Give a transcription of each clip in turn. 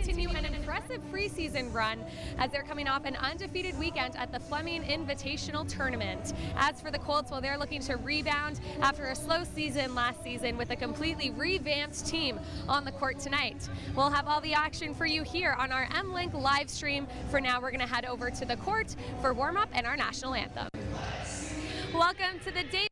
continue an impressive preseason run as they're coming off an undefeated weekend at the Fleming Invitational Tournament. As for the Colts, well, they're looking to rebound after a slow season last season with a completely revamped team on the court tonight. We'll have all the action for you here on our M-Link live stream. For now, we're going to head over to the court for warm-up and our national anthem. Welcome to the day.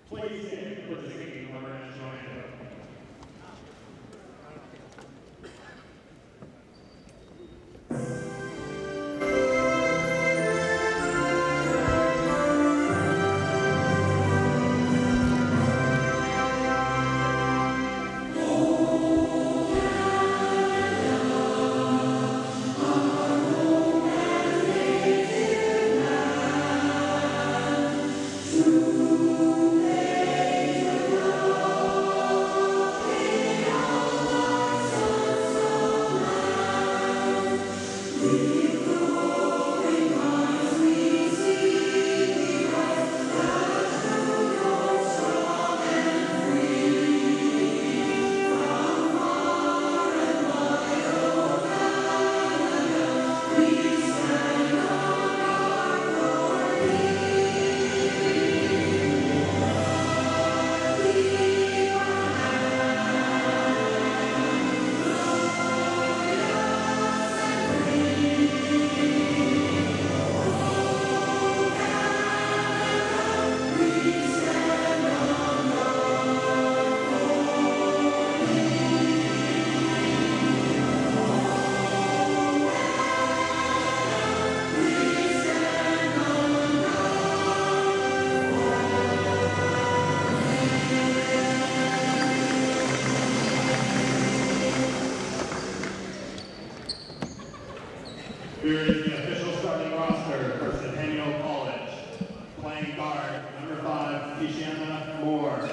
Please stand for the singing of our national anthem. Here is the official starting roster for Centennial College. Playing guard, number 5, Kishiana Moore.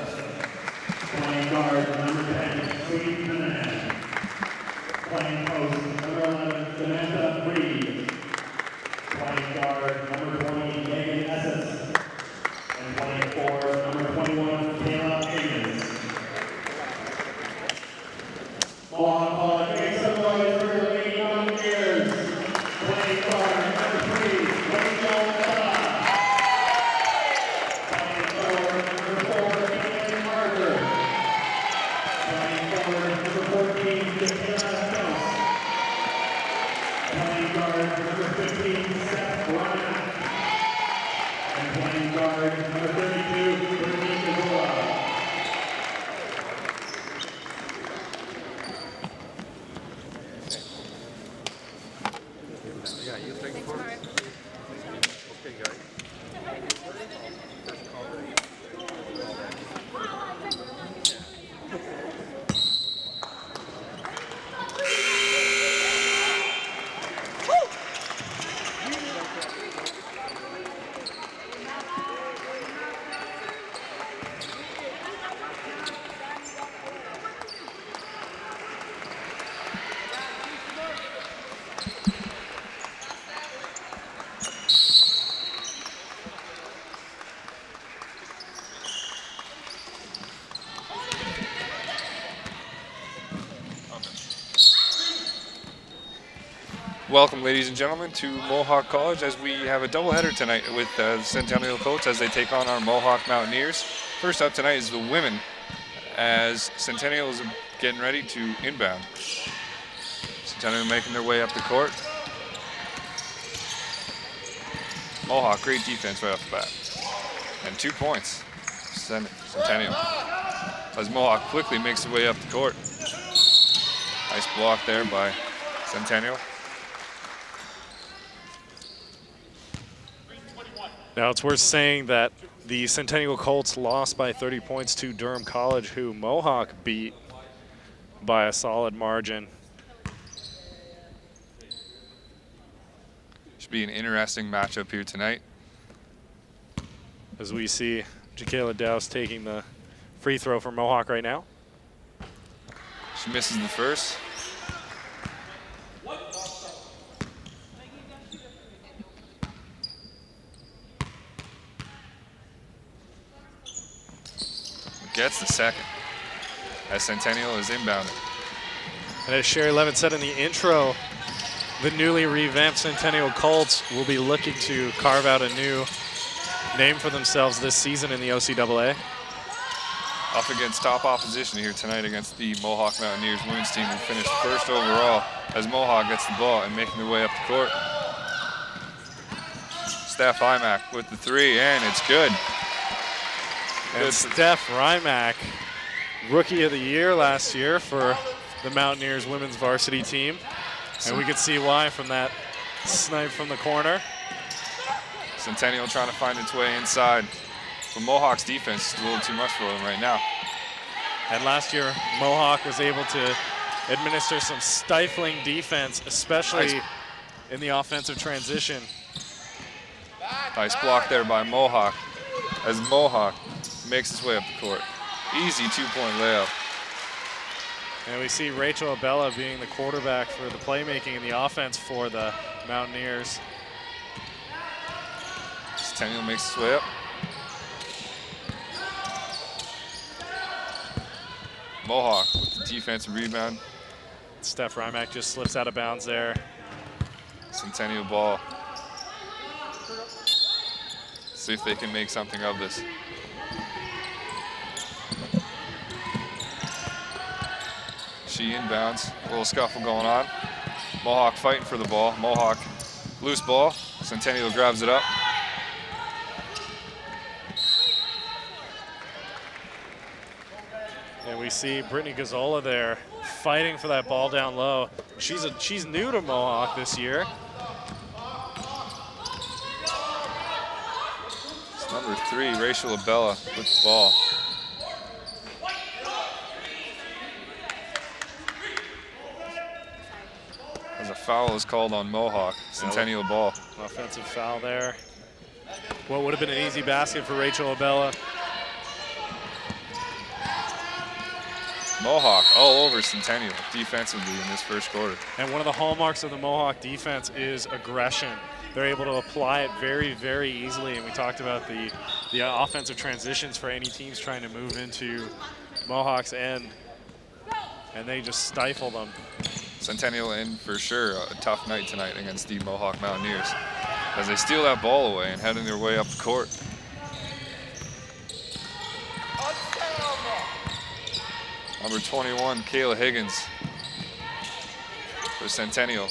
Playing guard, number 10, Sweet Minahan. Playing post, number 11, Samantha Reed. Playing guard, number 20, Megan Esses. And playing forward, number 21, Kayla Higgins. Mohawk College, make some noise for your lady Mountaineers. Playing guard, number 3, Rachel Bella. Playing forward, number 4, Caitlin Carter. Playing forward, number 14, Dakota Stokes. Playing guard, number 15, Seth Ryan. And playing guard, number 32, Brittany Gazola. Yeah, you think for it? Okay, guys. Welcome, ladies and gentlemen, to Mohawk College as we have a doubleheader tonight with the Centennial Colts as they take on our Mohawk Mountaineers. First up tonight is the women as Centennial is getting ready to inbound. Centennial making their way up the court. Mohawk, great defense right off the bat. And 2 points, Centennial. As Mohawk quickly makes their way up the court. Nice block there by Centennial. Now, it's worth saying that the Centennial Colts lost by 30 points to Durham College, who Mohawk beat by a solid margin. Should be an interesting matchup here tonight. As we see Jakayla Dowse taking the free throw for Mohawk right now. She misses the first. Gets the second as Centennial is inbounded. And as Sherry Levin said in the intro, the newly revamped Centennial Colts will be looking to carve out a new name for themselves this season in the OCAA. Up against top opposition here tonight against the Mohawk Mountaineers women's team, who finished first overall, as Mohawk gets the ball and making their way up the court. Steph Imack with the three, and it's good. And Steph Rymack, Rookie of the Year last year for the Mountaineers women's varsity team. And we could see why from that snipe from the corner. Centennial trying to find its way inside. But Mohawk's defense is a little too much for them right now. And last year, Mohawk was able to administer some stifling defense, especially in the offensive transition. Nice block there by Mohawk, as Mohawk makes his way up the court. Easy two-point layup. And we see Rachel Abella being the quarterback for the playmaking and the offense for the Mountaineers. Centennial makes his way up. Mohawk with the defensive rebound. Steph Rymack just slips out of bounds there. Centennial ball. See if they can make something of this. She inbounds, a little scuffle going on. Mohawk fighting for the ball. Mohawk, loose ball. Centennial grabs it up. And we see Brittany Gazzola there fighting for that ball down low. She's new to Mohawk this year. It's number 3, Rachel Abella with the ball. As a foul is called on Mohawk, Centennial ball. Offensive foul there. What would have been an easy basket for Rachel Abella. Mohawk all over Centennial defensively in this first quarter. And one of the hallmarks of the Mohawk defense is aggression. They're able to apply it very, very easily. And we talked about the offensive transitions for any teams trying to move into Mohawk's end. And they just stifle them. Centennial in for sure a tough night tonight against the Mohawk Mountaineers as they steal that ball away and heading their way up the court. Number 21, Kayla Higgins for Centennial.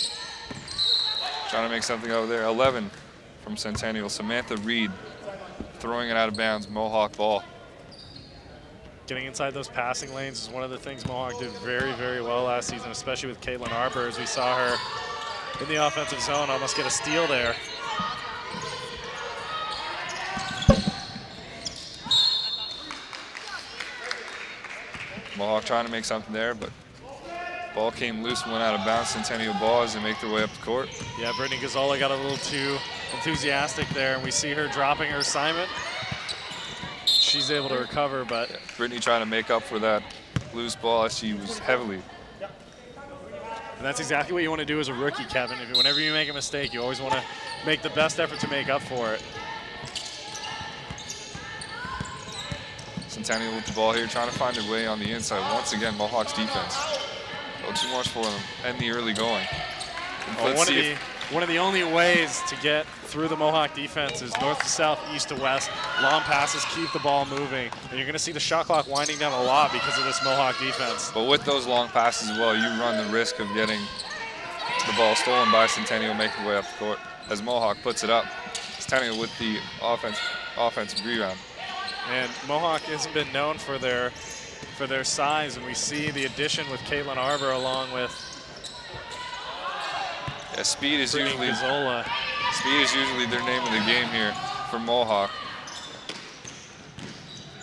Trying to make something over there. 11 from Centennial, Samantha Reed throwing it out of bounds, Mohawk ball. Getting inside those passing lanes is one of the things Mohawk did very, very well last season, especially with Caitlin Arbor, as we saw her in the offensive zone almost get a steal there. Mohawk trying to make something there, but ball came loose and went out of bounds. Centennial ball as they make their way up the court. Yeah, Brittany Gazzola got a little too enthusiastic there, and we see her dropping her assignment. She's able to recover, but Brittany trying to make up for that loose ball as she was heavily. And that's exactly what you want to do as a rookie, Kevin. Whenever you make a mistake, you always want to make the best effort to make up for it. Centennial with the ball here, trying to find their way on the inside. Once again, Mohawk's defense. A little too much for them and the early going. One of the only ways to get through the Mohawk defense is north to south, east to west. Long passes keep the ball moving. And you're going to see the shot clock winding down a lot because of this Mohawk defense. But with those long passes as well, you run the risk of getting the ball stolen by Centennial making their way up the court. As Mohawk puts it up, Centennial with the offensive rebound. And Mohawk hasn't been known for their size, and we see the addition with Caitlin Arbor along with speed is usually Gazzola. Speed is usually their name of the game here for Mohawk.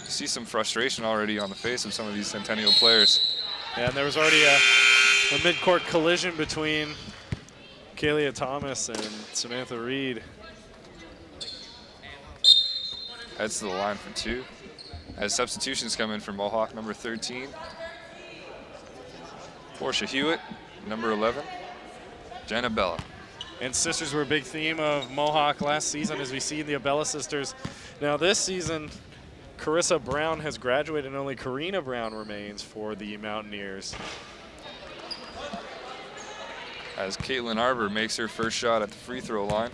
See some frustration already on the face of some of these Centennial players. Yeah, and there was already a mid-court collision between Kalia Thomas and Samantha Reed. Heads to the line for 2. As substitutions come in for Mohawk, number 13. Portia Hewitt, number 11. Jenna Bella. And sisters were a big theme of Mohawk last season, as we see the Abella sisters. Now this season, Carissa Brown has graduated and only Karina Brown remains for the Mountaineers. As Caitlin Arbor makes her first shot at the free throw line.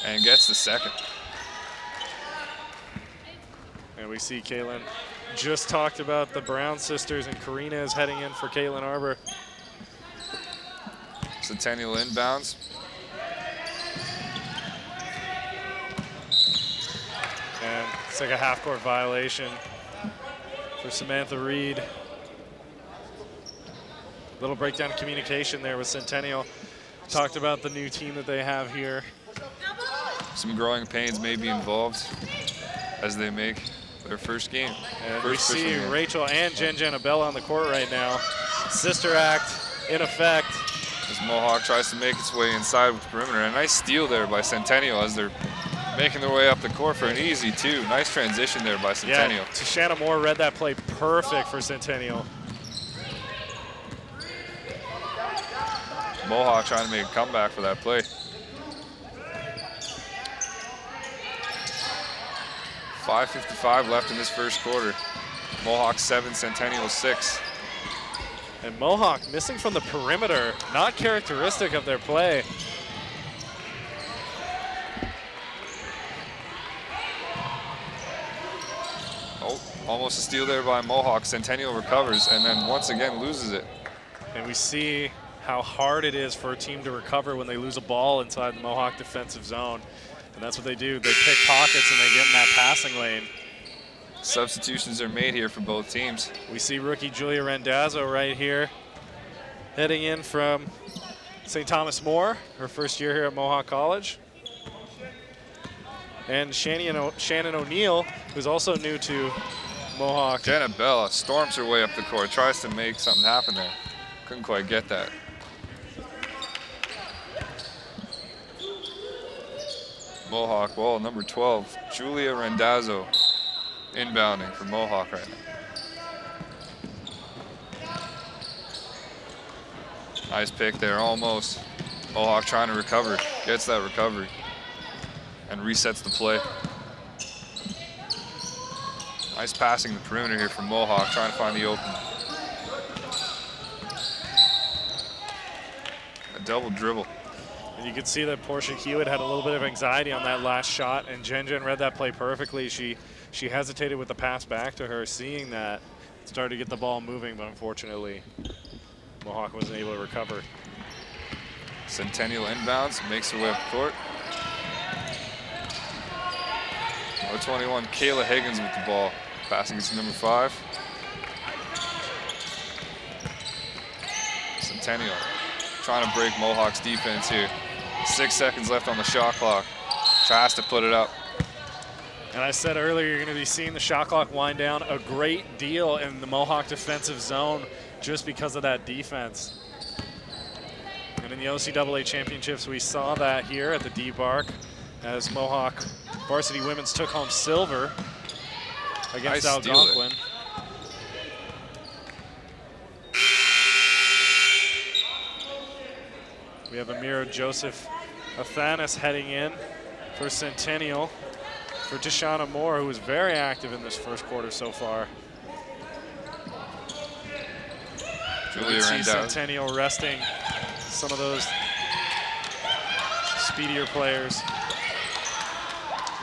And gets the second. And we see Caitlin just talked about the Brown sisters, and Karina is heading in for Caitlin Arbor. Centennial inbounds. And it's like a half-court violation for Samantha Reed. Little breakdown of communication there with Centennial. Talked about the new team that they have here. Some growing pains may be involved as they make their first game. And we see Rachel and Jen Abella on the court right now. Sister act in effect. As Mohawk tries to make its way inside with the perimeter. A nice steal there by Centennial as they're making their way up the court for an easy 2. Nice transition there by Centennial. Yeah, Tashana Moore read that play perfect for Centennial. Mohawk trying to make a comeback for that play. 5:55 left in this first quarter. Mohawk 7, Centennial 6. And Mohawk missing from the perimeter, not characteristic of their play. Oh, almost a steal there by Mohawk. Centennial recovers and then once again loses it. And we see how hard it is for a team to recover when they lose a ball inside the Mohawk defensive zone. And that's what they do. They pick pockets and they get in that passing lane. Substitutions are made here for both teams. We see rookie Julia Rendazzo right here, heading in from St. Thomas More, her first year here at Mohawk College. And Shannon O'Neill, who's also new to Mohawk. Jenna Bella storms her way up the court, tries to make something happen there. Couldn't quite get that. Mohawk ball, number 12, Julia Rendazzo, inbounding for Mohawk right now. Nice pick there, almost. Mohawk trying to recover, gets that recovery, and resets the play. Nice passing the perimeter here from Mohawk, trying to find the open. A double dribble. And you could see that Portia Hewitt had a little bit of anxiety on that last shot, and Jen read that play perfectly. She hesitated with the pass back to her, seeing that, started to get the ball moving, but unfortunately, Mohawk wasn't able to recover. Centennial inbounds, makes her way up the court. Number 21, Kayla Higgins with the ball. Passing to number 5. Centennial trying to break Mohawk's defense here. 6 seconds left on the shot clock. Tries to put it up. And I said earlier, you're going to be seeing the shot clock wind down a great deal in the Mohawk defensive zone just because of that defense. And in the OCAA championships, we saw that here at the D-Bark as Mohawk varsity women's took home silver against Algonquin. We have Amira Joseph Athanas heading in for Centennial for Tashana Moore, who was very active in this first quarter so far. Julia see Rendazzo. Centennial resting some of those speedier players.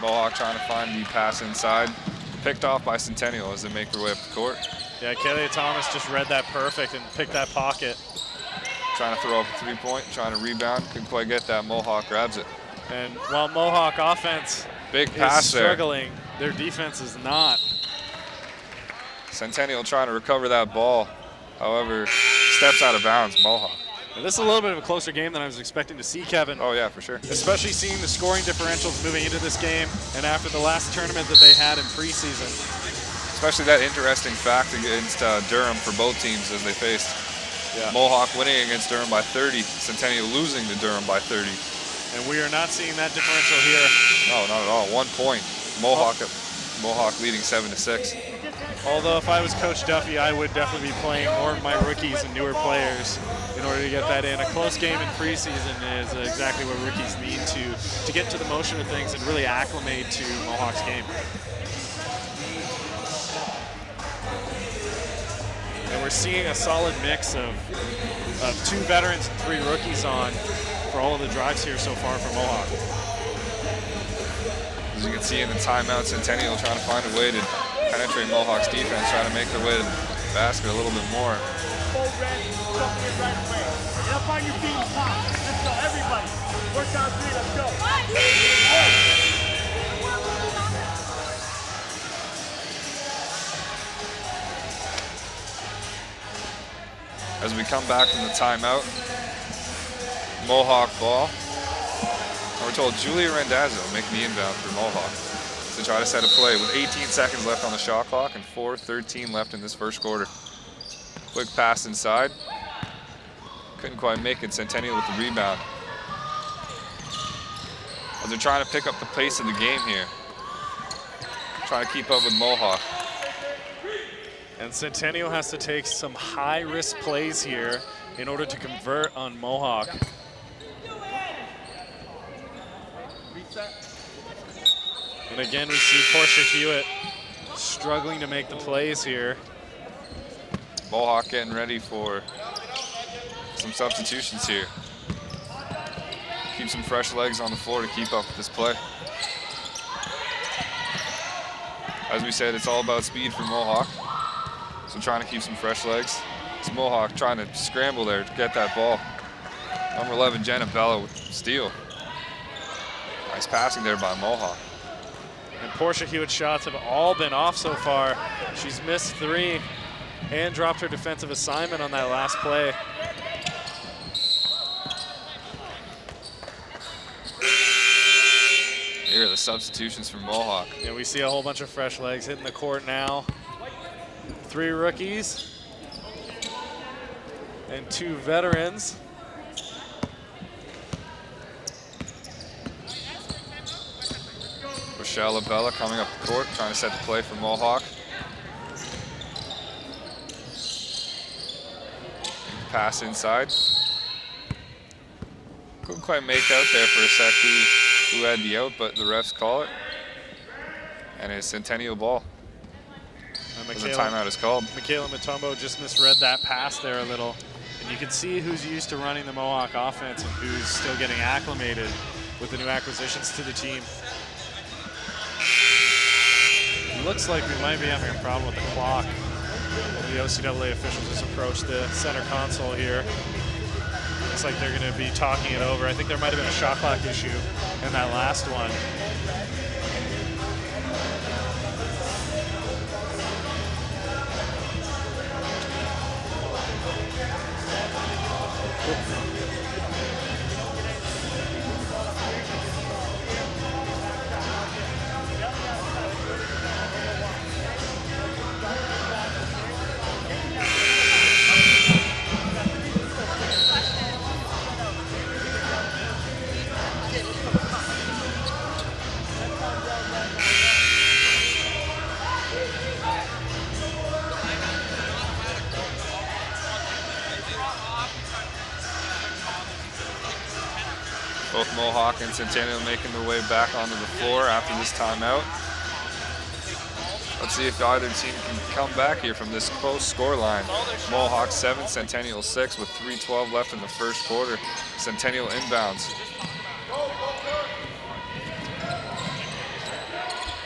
Mohawk trying to find the pass inside. Picked off by Centennial as they make their way up the court. Yeah, Kalia Thomas just read that perfect and picked that pocket. Trying to throw up a 3-point, trying to rebound. Couldn't quite get that. Mohawk grabs it. And while Mohawk offense Big pass is struggling, their defense is not. Centennial trying to recover that ball. However, steps out of bounds, Mohawk. And this is a little bit of a closer game than I was expecting to see, Kevin. Oh yeah, for sure. Especially seeing the scoring differentials moving into this game and after the last tournament that they had in preseason. Especially that interesting fact against Durham for both teams as they faced. Yeah. Mohawk winning against Durham by 30, Centennial losing to Durham by 30. And we are not seeing that differential here. No, not at all. 1 point. Mohawk leading 7-6. Although if I was Coach Duffy, I would definitely be playing more of my rookies and newer players in order to get that in. A close game in preseason is exactly what rookies need to get to the motion of things and really acclimate to Mohawk's game. And we're seeing a solid mix of 2 veterans and 3 rookies on for all of the drives here so far for Mohawk. As you can see in the timeout, Centennial trying to find a way to penetrate Mohawk's defense, trying to make their way to the basket a little bit more. Full red, jump in right away. Get up on your feet and pop. Let's go, everybody. Work down 3, let's go. As we come back from the timeout, Mohawk ball. And we're told Julia Rendazzo making the inbound for Mohawk to try to set a play with 18 seconds left on the shot clock and 4:13 left in this first quarter. Quick pass inside. Couldn't quite make it. Centennial with the rebound. As they're trying to pick up the pace of the game here. Trying to keep up with Mohawk. And Centennial has to take some high-risk plays here in order to convert on Mohawk. And again, we see Portia Hewitt struggling to make the plays here. Mohawk getting ready for some substitutions here. Keep some fresh legs on the floor to keep up with this play. As we said, it's all about speed for Mohawk. So trying to keep some fresh legs. It's Mohawk trying to scramble there to get that ball. Number 11, Jenna Bella with steal. Nice passing there by Mohawk. And Portia Hewitt's shots have all been off so far. She's missed 3 and dropped her defensive assignment on that last play. Here are the substitutions for Mohawk. Yeah, we see a whole bunch of fresh legs hitting the court now. 3 rookies and 2 veterans. Rochelle Abella coming up the court, trying to set the play for Mohawk. Pass inside. Couldn't quite make out there for a sec who had the out, but the refs call it. And it's Centennial ball. The timeout is called. Michaela Matombo just misread that pass there a little. And you can see who's used to running the Mohawk offense and who's still getting acclimated with the new acquisitions to the team. It looks like we might be having a problem with the clock. The OCAA officials just approached the center console here. Looks like they're going to be talking it over. I think there might have been a shot clock issue in that last one. Both Mohawk and Centennial making their way back onto the floor after this timeout. Let's see if either team can come back here from this close score line. Mohawk 7, Centennial 6 with 3:12 left in the first quarter. Centennial inbounds.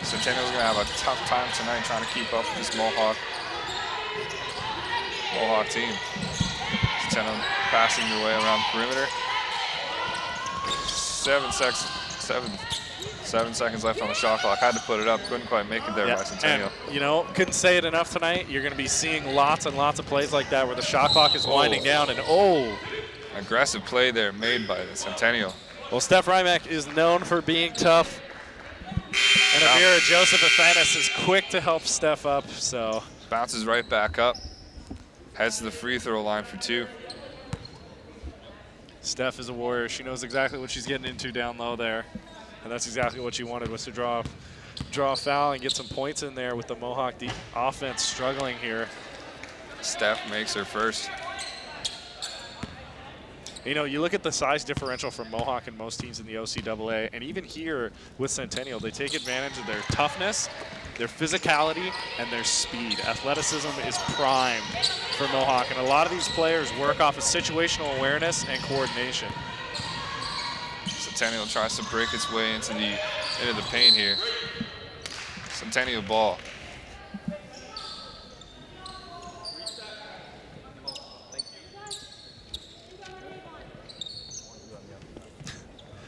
Centennial's gonna have a tough time tonight trying to keep up with this Mohawk team. Centennial passing their way around the perimeter. 7 seconds left on the shot clock. Had to put it up. Couldn't quite make it there by Centennial. And, you know, couldn't say it enough tonight. You're going to be seeing lots and lots of plays like that where the shot clock is winding down and Aggressive play there made by the Centennial. Well, Steph Rymack is known for being tough. And Amira Joseph Athanas is quick to help Steph up, so. Bounces right back up. Heads to the free throw line for 2. Steph is a warrior. She knows exactly what she's getting into down low there. And that's exactly what she wanted, was to draw a foul and get some points in there with the Mohawk offense struggling here. Steph makes her first. You know, you look at the size differential from Mohawk and most teams in the OCAA, and even here with Centennial, they take advantage of their toughness, their physicality, and their speed. Athleticism is primed for Mohawk, and a lot of these players work off of situational awareness and coordination. Centennial tries to break its way into the paint here. Centennial ball.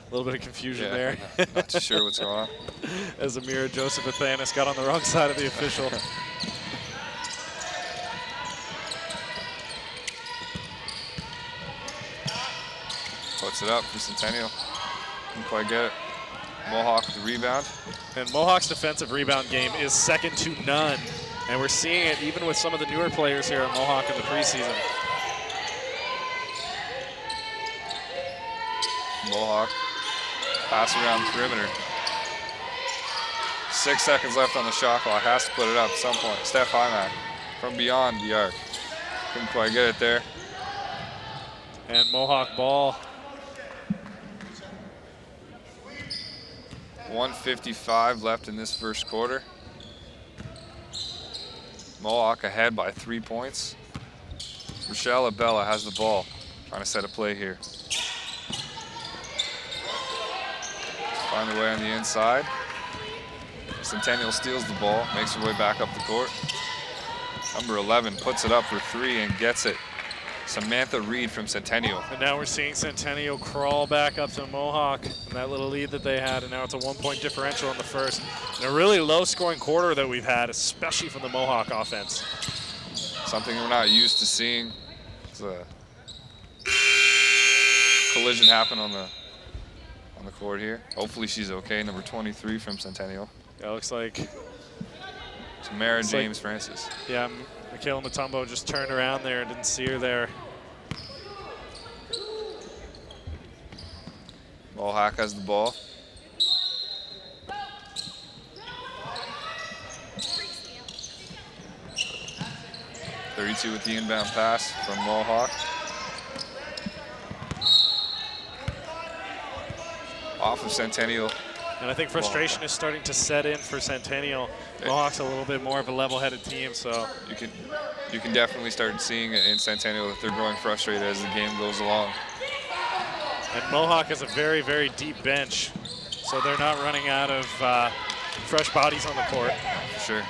A little bit of confusion there. Not too sure what's going on. As Amira Joseph Athanas got on the wrong side of the official. Puts it up for Centennial. Didn't quite get it. Mohawk with the rebound. And Mohawk's defensive rebound game is second to none. And we're seeing it even with some of the newer players here at Mohawk in the preseason. Mohawk pass around the perimeter. 6 seconds left on the shot clock. Has to put it up at some point. Steph Hymack from beyond the arc. Couldn't quite get it there. And Mohawk ball. 1:55 left in this first quarter. Mohawk ahead by 3 points. Rochelle Abella has the ball. Trying to set a play here. Find their way on the inside. Centennial steals the ball, makes her way back up the court. Number 11 puts it up for 3 and gets it. Samantha Reed from Centennial. And now we're seeing Centennial crawl back up to Mohawk and that little lead that they had, and now it's a 1-point differential in the first. And a really low-scoring quarter that we've had, especially from the Mohawk offense. Something we're not used to seeing. It's a collision happen on the court here. Hopefully she's okay. Number 23 from Centennial. Yeah, looks like Tamara James Francis. Yeah, Michaela Mutombo just turned around there and didn't see her there. Mohawk has the ball. .32 with the inbound pass from Mohawk. Off of Centennial. And I think frustration is starting to set in for Centennial. Mohawk's a little bit more of a level-headed team, so. You can definitely start seeing it in Centennial that they're growing frustrated as the game goes along. And Mohawk has a very, very deep bench, so they're not running out of fresh bodies on the court. For sure.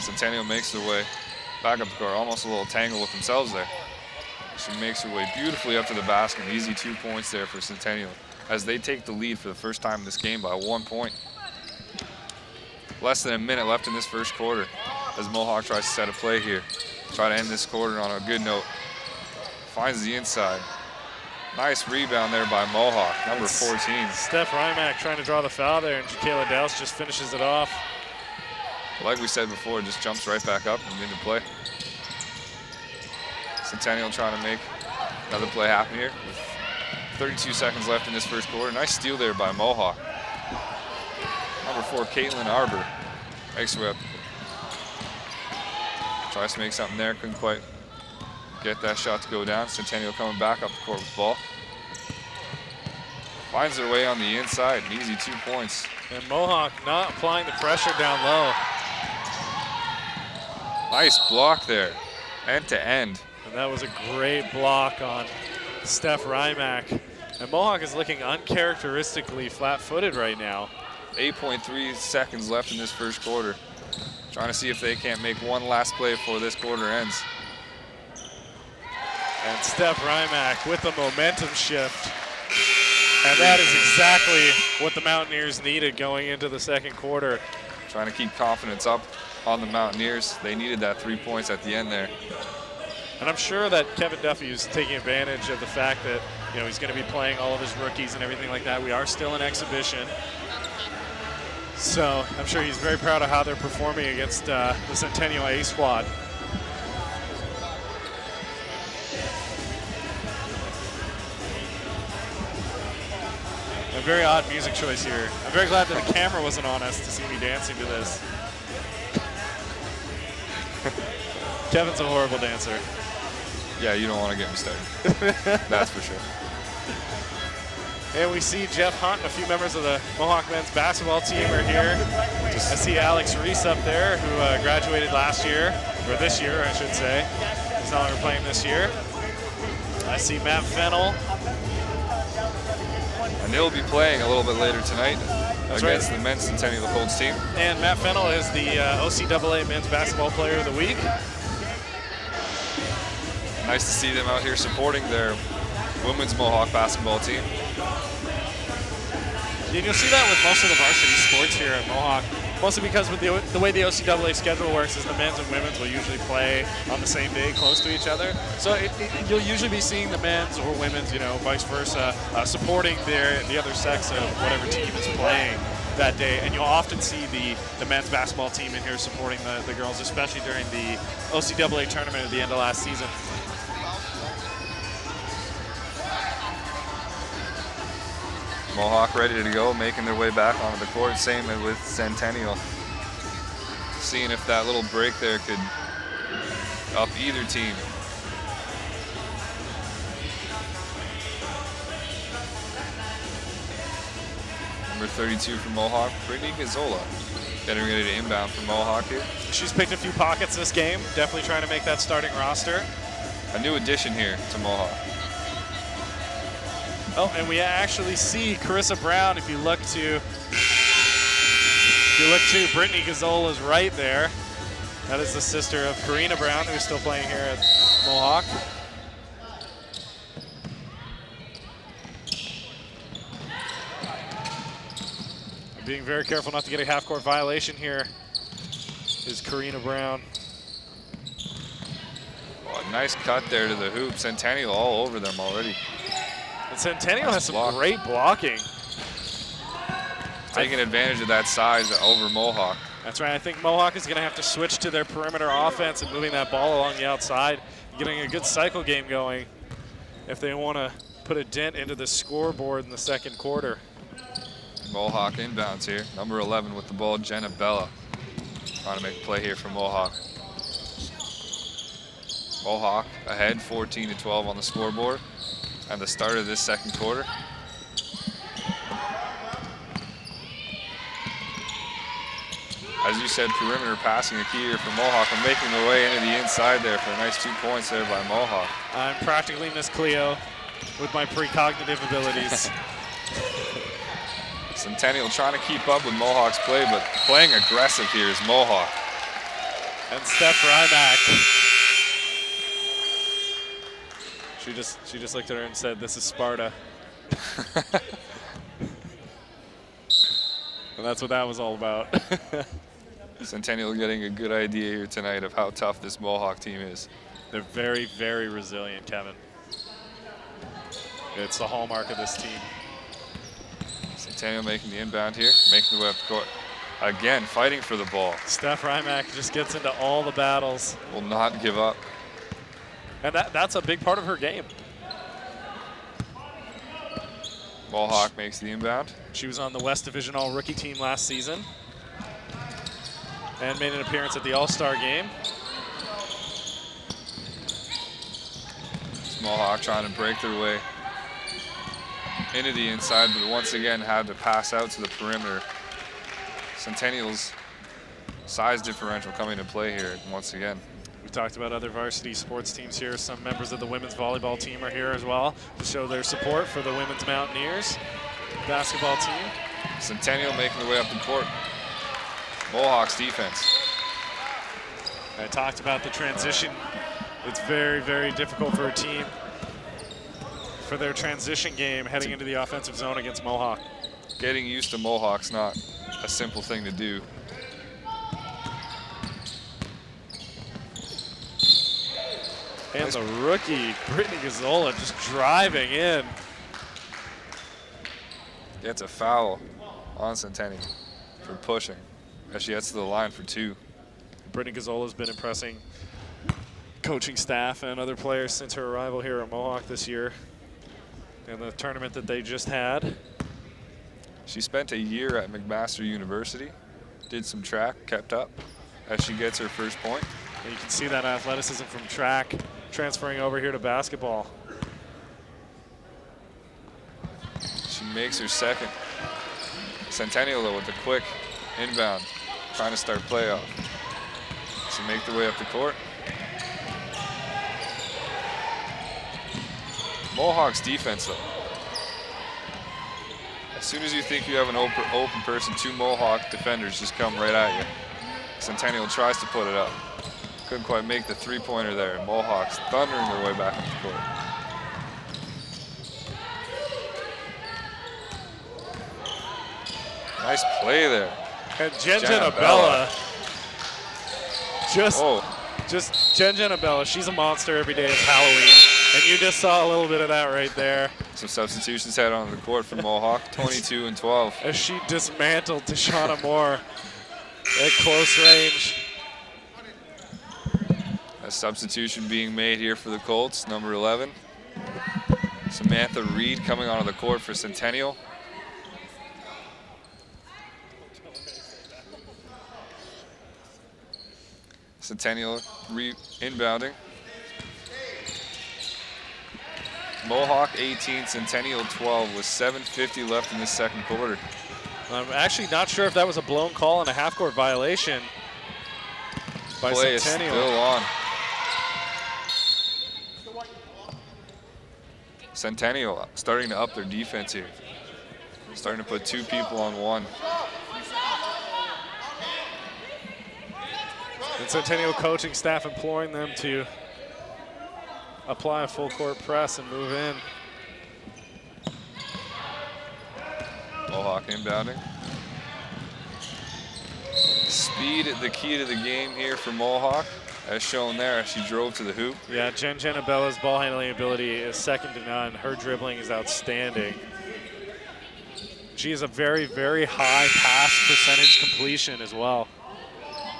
Centennial makes their way back up the court, almost a little tangle with themselves there. She makes her way beautifully up to the basket. Easy 2 points there for Centennial as they take the lead for the first time in this game by 1 point. Less than a minute left in this first quarter as Mohawk tries to set a play here. Try to end this quarter on a good note. Finds the inside. Nice rebound there by Mohawk, number 14. Steph Rymack trying to draw the foul there, and Jacayla Douse just finishes it off. Like we said before, just jumps right back up and into play. Centennial trying to make another play happen here with 32 seconds left in this first quarter. Nice steal there by Mohawk. Number 4, Caitlin Arbor, makes her way up. Tries to make something there, couldn't quite get that shot to go down. Centennial coming back up the court with the ball. Finds their way on the inside, an easy 2 points. And Mohawk not applying the pressure down low. Nice block there, end to end. And that was a great block on Steph Rymack. And Mohawk is looking uncharacteristically flat-footed right now. 8.3 seconds left in this first quarter. Trying to see if they can't make one last play before this quarter ends. And Steph Rymack with the momentum shift. And that is exactly what the Mountaineers needed going into the second quarter. Trying to keep confidence up on the Mountaineers. They needed that 3 points at the end there. And I'm sure that Kevin Duffy is taking advantage of the fact that, you know, he's going to be playing all of his rookies and everything like that. We are still in exhibition. So I'm sure he's very proud of how they're performing against the Centennial A squad. A very odd music choice here. I'm very glad that the camera wasn't on us to see me dancing to this. Kevin's a horrible dancer. Yeah, you don't want to get me started. That's for sure. And we see Jeff Hunt and a few members of the Mohawk men's basketball team are here. I see Alex Reese up there, who graduated last year, or this year, I should say. He's no longer playing this year. I see Matt Fennell. And they'll be playing a little bit later tonight against right. the men's Centennial Colts team. And Matt Fennell is the OCAA Men's Basketball Player of the Week. Nice to see them out here supporting their women's Mohawk basketball team. And you'll see that with most of the varsity sports here at Mohawk, mostly because with the way the OCAA schedule works is the men's and women's will usually play on the same day close to each other. So you'll usually be seeing the men's or women's, you know, vice versa, supporting the other sex of whatever team is playing that day. And you'll often see the men's basketball team in here supporting the girls, especially during the OCAA tournament at the end of last season. Mohawk ready to go, making their way back onto the court. Same with Centennial. Seeing if that little break there could up either team. Number 32 for Mohawk, Brittany Gazzola. Getting ready to inbound for Mohawk here. She's picked a few pockets this game, definitely trying to make that starting roster. A new addition here to Mohawk. Oh, and we actually see Carissa Brown. If you look to Brittany Gazzola's right there. That is the sister of Karina Brown, who's still playing here at Mohawk. Being very careful not to get a half-court violation here is Karina Brown. Oh, a nice cut there to the hoop. Centennial all over them already. And Centennial has some great blocking. Taking advantage of that size over Mohawk. That's right. I think Mohawk is going to have to switch to their perimeter offense and moving that ball along the outside, getting a good cycle game going if they want to put a dent into the scoreboard in the second quarter. Mohawk inbounds here. Number 11 with the ball, Jenna Bella. Trying to make a play here for Mohawk. Mohawk ahead 14-12 on the scoreboard at the start of this second quarter. As you said, perimeter passing a key here for Mohawk, and making their way into the inside there for a nice 2 points there by Mohawk. I'm practically Miss Cleo with my precognitive abilities. Centennial trying to keep up with Mohawk's play, but playing aggressive here is Mohawk. And Steph Rymack. She just looked at her and said, "This is Sparta." And that's what that was all about. Centennial getting a good idea here tonight of how tough this Mohawk team is. They're very, very resilient, Kevin. It's the hallmark of this team. Centennial making the inbound here, making the way up the court. Again, fighting for the ball. Steph Rymack just gets into all the battles. Will not give up. And that's a big part of her game. Mohawk makes the inbound. She was on the West Division All-Rookie team last season and made an appearance at the All-Star game. Mohawk trying to break their way into the inside, but once again had to pass out to the perimeter. Centennial's size differential coming to play here once again. We talked about other varsity sports teams here. Some members of the women's volleyball team are here as well to show their support for the women's Mountaineers basketball team. Centennial making their way up the court. Mohawk's defense. I talked about the transition. It's very, very difficult for a team for their transition game heading into the offensive zone against Mohawk. Getting used to Mohawk's not a simple thing to do. And the rookie, Brittany Gazzola, just driving in. Gets a foul on Centennial for pushing as she gets to the line for 2. Brittany Gazzola has been impressing coaching staff and other players since her arrival here at Mohawk this year in the tournament that they just had. She spent a year at McMaster University, did some track, kept up as she gets her first point. And you can see that athleticism from track transferring over here to basketball. She makes her second. Centennial, though, with a quick inbound, trying to start playoff. She make their way up the court. Mohawk's defense, though. As soon as you think you have an open person, 2 Mohawk defenders just come right at you. Centennial tries to put it up. Couldn't quite make the 3-pointer there. Mohawks thundering their way back up the court. Nice play there. And Jen Abella, just Jen Abella, she's a monster every day. It's Halloween. And you just saw a little bit of that right there. Some substitutions had on the court for Mohawk, 22 and 12. As she dismantled Tashana Moore at close range. A substitution being made here for the Colts, number 11. Samantha Reed coming onto the court for Centennial. Centennial inbounding. Mohawk 18, Centennial 12 with 7:50 left in the second quarter. I'm actually not sure if that was a blown call and a half-court violation by Play Centennial. is still on. Centennial starting to up their defense here. Starting to put 2 people on 1. And Centennial coaching staff imploring them to apply a full court press and move in. Mohawk inbounding. Speed the key to the game here for Mohawk, as shown there as she drove to the hoop. Yeah, Jen Abella's ball handling ability is second to none. Her dribbling is outstanding. She has a very, very high pass percentage completion as well.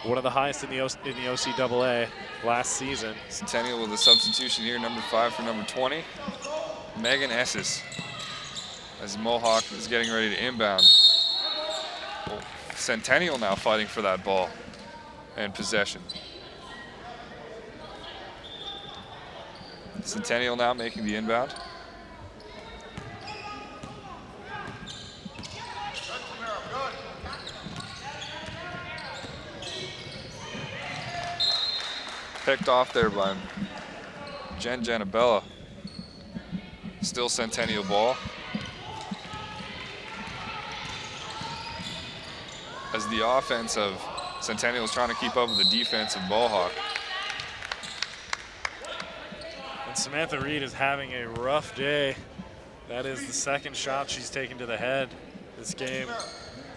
One of the highest in the OCAA last season. Centennial with a substitution here, number 5 for number 20. Megan Esses, as Mohawk is getting ready to inbound. Well, Centennial now fighting for that ball and possession. Centennial now making the inbound. Picked off there by Jen Abella. Still Centennial ball. As the offense of Centennial is trying to keep up with the defense of Mohawk. And Samantha Reed is having a rough day. That is the second shot she's taken to the head this game.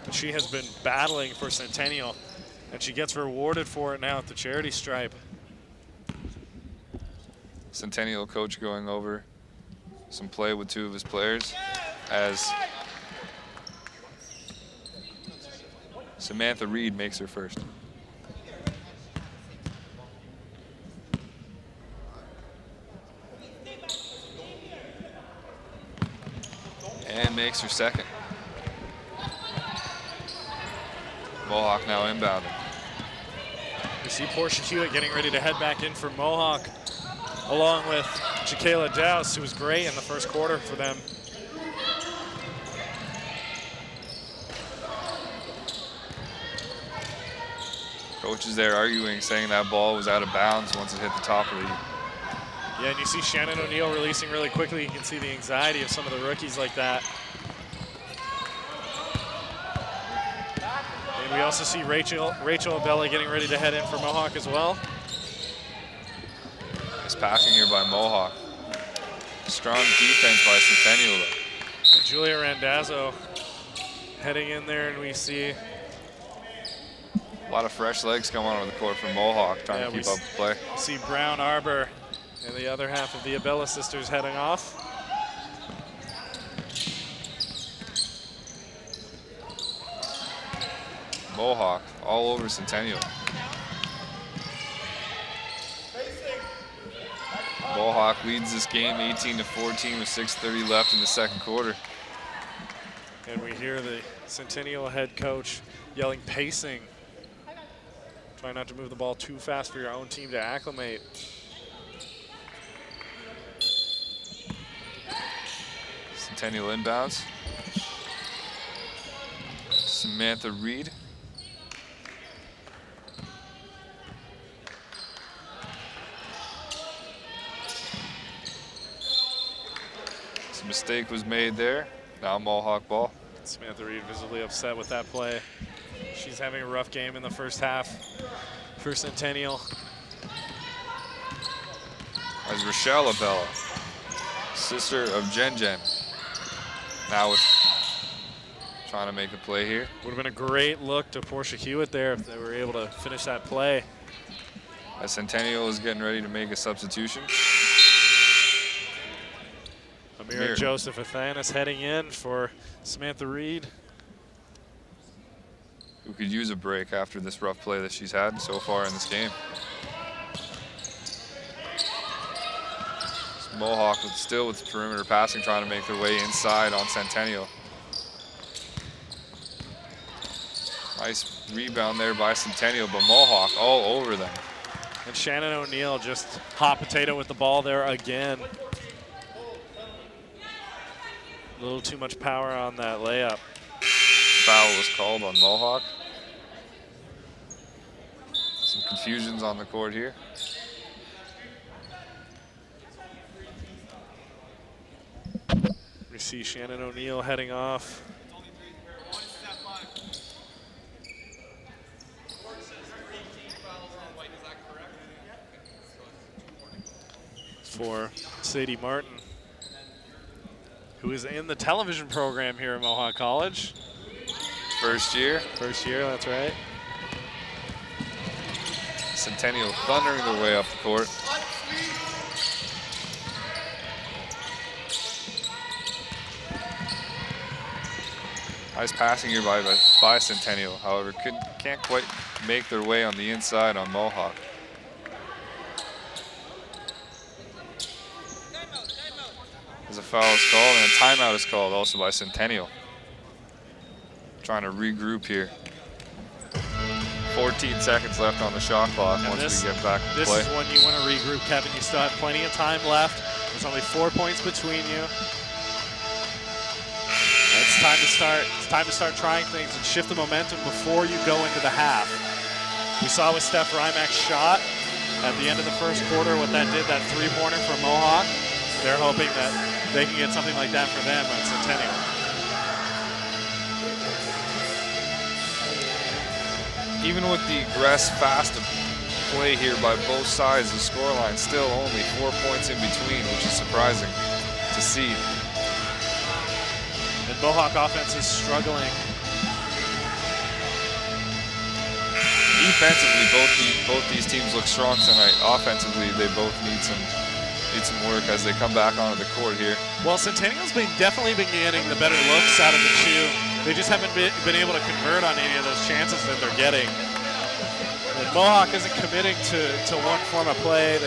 But she has been battling for Centennial, and she gets rewarded for it now at the charity stripe. Centennial coach going over some play with 2 of his players as Samantha Reed makes her first. And makes her second. Mohawk now inbounding. We see Portia Hewitt getting ready to head back in for Mohawk, along with Jaquela Douse, who was great in the first quarter for them. Coach is there arguing, saying that ball was out of bounds once it hit the top of the... Yeah, and you see Shannon O'Neill releasing really quickly. You can see the anxiety of some of the rookies like that. And we also see Rachel Abella getting ready to head in for Mohawk as well. Nice passing here by Mohawk. Strong defense by Centennial, though. And Julia Randazzo heading in there, and we see a lot of fresh legs come on the court for Mohawk, trying to keep up the play. See Brown Arbor And the other half of the Abella sisters heading off. Mohawk all over Centennial. Mohawk leads this game 18-14 with 6:30 left in the second quarter. And we hear the Centennial head coach yelling pacing. Try not to move the ball too fast for your own team to acclimate. Centennial inbounds. Samantha Reed. Some mistake was made there. Now Mohawk ball. Samantha Reed visibly upset with that play. She's having a rough game in the first half for Centennial. As Rochelle Abella, sister of Jen Jen. Now with trying to make a play here. Would have been a great look to Portia Hewitt there if they were able to finish that play. As Centennial is getting ready to make a substitution. Amira Joseph Athanas heading in for Samantha Reed. Who could use a break after this rough play that she's had so far in this game. Mohawk still with perimeter passing, trying to make their way inside on Centennial. Nice rebound there by Centennial, but Mohawk all over them. And Shannon O'Neill just hot potato with the ball there again. A little too much power on that layup. Foul was called on Mohawk. Some confusions on the court here. We see Shannon O'Neill heading off. For Sadie Martin, who is in the television program here at Mohawk College. First year. First year, that's right. Centennial thundering their way up the court. Nice passing here by Centennial. However, can't quite make their way on the inside on Mohawk. As a foul is called and a timeout is called also by Centennial. Trying to regroup here. 14 seconds left on the shot clock once we get back to play. This is when you want to regroup, Kevin. You still have plenty of time left. There's only 4 points between you. And it's time to start. It's time to start trying things and shift the momentum before you go into the half. We saw with Steph Rymack's shot at the end of the first quarter what that did, that three-pointer for Mohawk. They're hoping that they can get something like that for them at Centennial. Even with the fast play here by both sides, the scoreline still only 4 points in between, which is surprising to see. And Mohawk offense is struggling. Defensively, both these teams look strong tonight. Offensively, they both need some work as they come back onto the court here. Well, Centennial's definitely been getting the better looks out of the two. They just haven't been able to convert on any of those chances that they're getting. And Mohawk isn't committing to one form of play.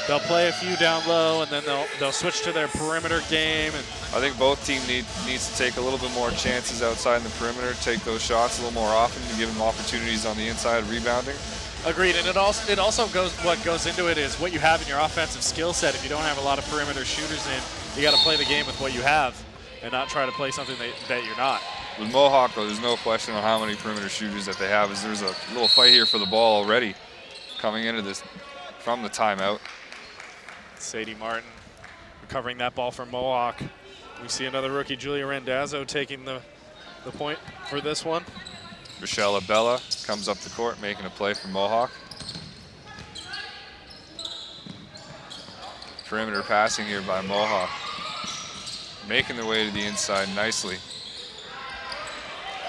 They'll play a few down low, and then they'll switch to their perimeter game. And I think both teams needs to take a little bit more chances outside in the perimeter, take those shots a little more often to give them opportunities on the inside rebounding. Agreed, and it also goes, what goes into it is what you have in your offensive skill set. If you don't have a lot of perimeter shooters in, you got to play the game with what you have and not try to play something that you're not. With Mohawk, though, there's no question on how many perimeter shooters that they have. As there's a little fight here for the ball already coming into this from the timeout. Sadie Martin recovering that ball from Mohawk. We see another rookie, Julia Randazzo, taking the point for this one. Rochelle Abella comes up the court, making a play for Mohawk. Perimeter passing here by Mohawk. Making their way to the inside nicely.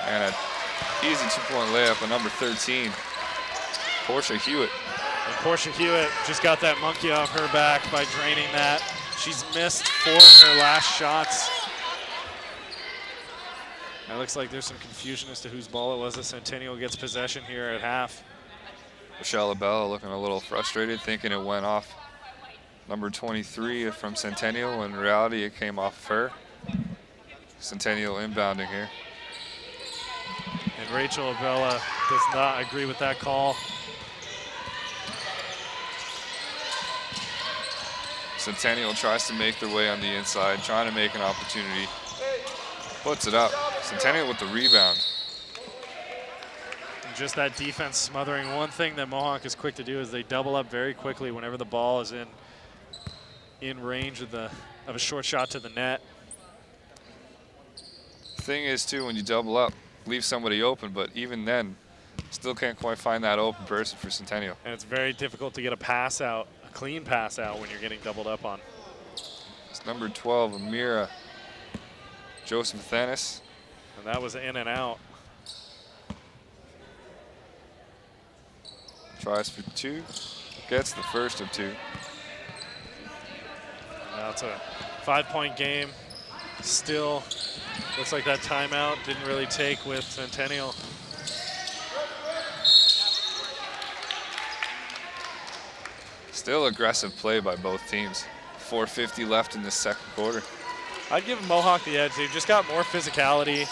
And an easy two-point layup by number 13, Portia Hewitt. And Portia Hewitt just got that monkey off her back by draining that. She's missed 4 of her last shots. It looks like there's some confusion as to whose ball it was that Centennial gets possession here at half. Michelle Abella looking a little frustrated, thinking it went off number 23 from Centennial, when in reality it came off of her. Centennial inbounding here. And Rachel Abella does not agree with that call. Centennial tries to make their way on the inside, trying to make an opportunity. Puts it up. Centennial with the rebound. And just that defense smothering. One thing that Mohawk is quick to do is they double up very quickly whenever the ball is in range of a short shot to the net. Thing is too, when you double up, leave somebody open, but even then, still can't quite find that open person for Centennial. And it's very difficult to get a pass out, a clean pass out when you're getting doubled up on. It's number 12, Amira Joseph Thanis. And that was in and out. Tries for 2, gets the first of 2. Now it's a 5-point game. Still looks like that timeout didn't really take with Centennial. Still aggressive play by both teams. 4:50 left in the second quarter. I'd give Mohawk the edge. They've just got more physicality.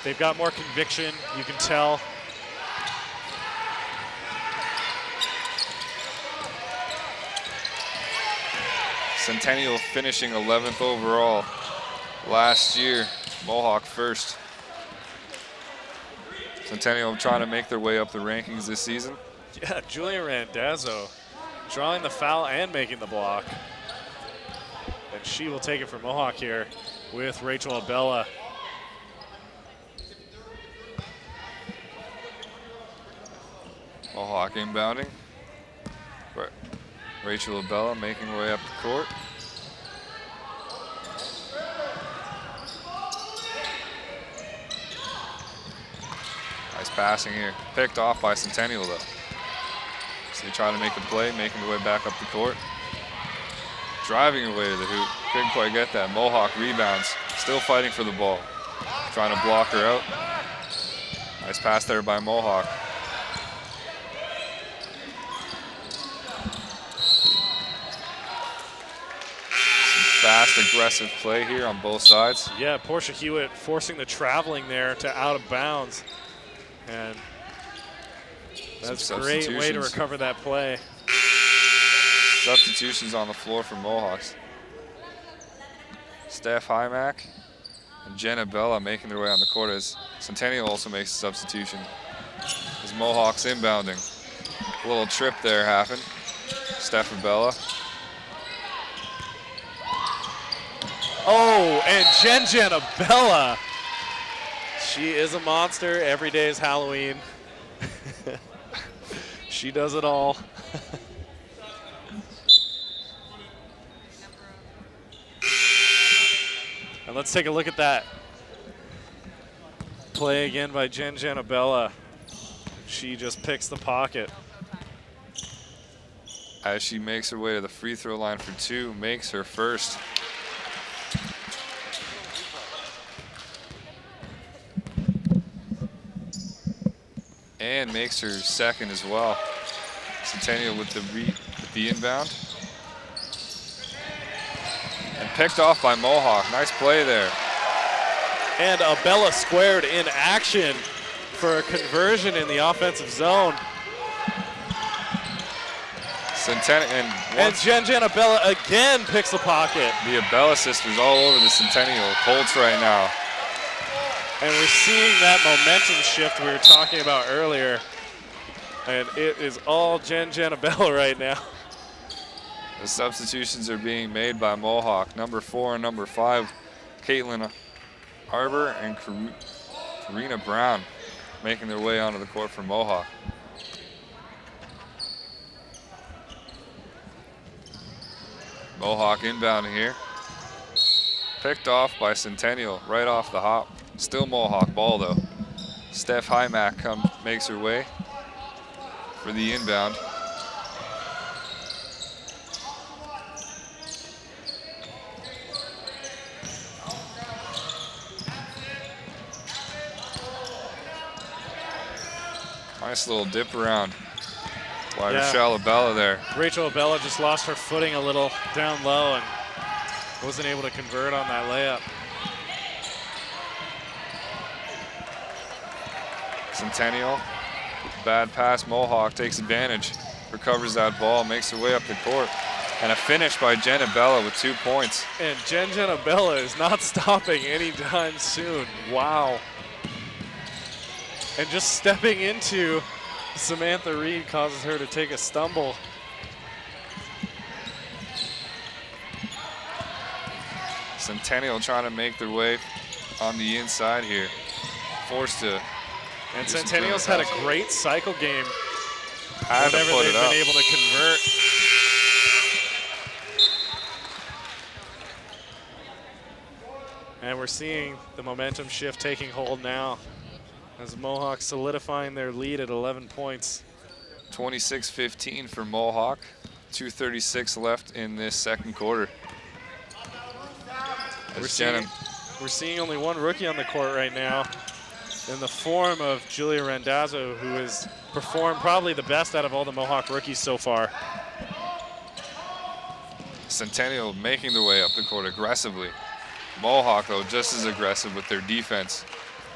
They've got more conviction, you can tell. Centennial finishing 11th overall last year. Mohawk first. Centennial trying to make their way up the rankings this season. Yeah, Julia Randazzo drawing the foul and making the block. And she will take it from Mohawk here with Rachel Abella. Mohawk inbounding. Rachel Abella making her way up the court. Nice passing here. Picked off by Centennial though. So they try to make a play, making their way back up the court. Driving away to the hoop. Couldn't quite get that. Mohawk rebounds. Still fighting for the ball. Trying to block her out. Nice pass there by Mohawk. Fast, aggressive play here on both sides. Yeah, Portia Hewitt forcing the traveling there to out of bounds. And that's a great way to recover that play. Substitutions on the floor for Mohawks. Steph Hymack and Jenna Bella making their way on the court as Centennial also makes a substitution. As Mohawks inbounding. A little trip there happened. Steph Bella. Oh, and Jen Abella. She is a monster. Every day is Halloween. She does it all. And let's take a look at that play again by Jen Abella. She just picks the pocket. As she makes her way to the free throw line for 2, makes her first. And makes her second as well. Centennial with the inbound. And picked off by Mohawk. Nice play there. And Abella squared in action for a conversion in the offensive zone. And Jen Abella again picks the pocket. The Abella sisters all over the Centennial Colts right now. And we're seeing that momentum shift we were talking about earlier. And it is all Jen Abella right now. The substitutions are being made by Mohawk. Number 4 and number 5, Caitlin Arbor and Karina Brown making their way onto the court for Mohawk. Mohawk inbounding here. Picked off by Centennial right off the hop. Still Mohawk ball though. Steph Hymack makes her way for the inbound. Nice little dip around by Rachel Abella there. Rachel Abella just lost her footing a little down low and wasn't able to convert on that layup. Centennial, bad pass. Mohawk takes advantage, recovers that ball, makes her way up the court. And a finish by Jen Abella with 2 points. And Jen Abella is not stopping anytime soon. Wow. And just stepping into Samantha Reed causes her to take a stumble. Centennial trying to make their way on the inside here. Forced to. And Centennial's had a great cycle game whenever they've been able to convert. And we're seeing the momentum shift taking hold now as Mohawk solidifying their lead at 11 points. 26-15 for Mohawk. 2:36 left in this second quarter. We're seeing only one rookie on the court right now in the form of Julia Randazzo, who has performed probably the best out of all the Mohawk rookies so far. Centennial making their way up the court aggressively. Mohawk, though, just as aggressive with their defense.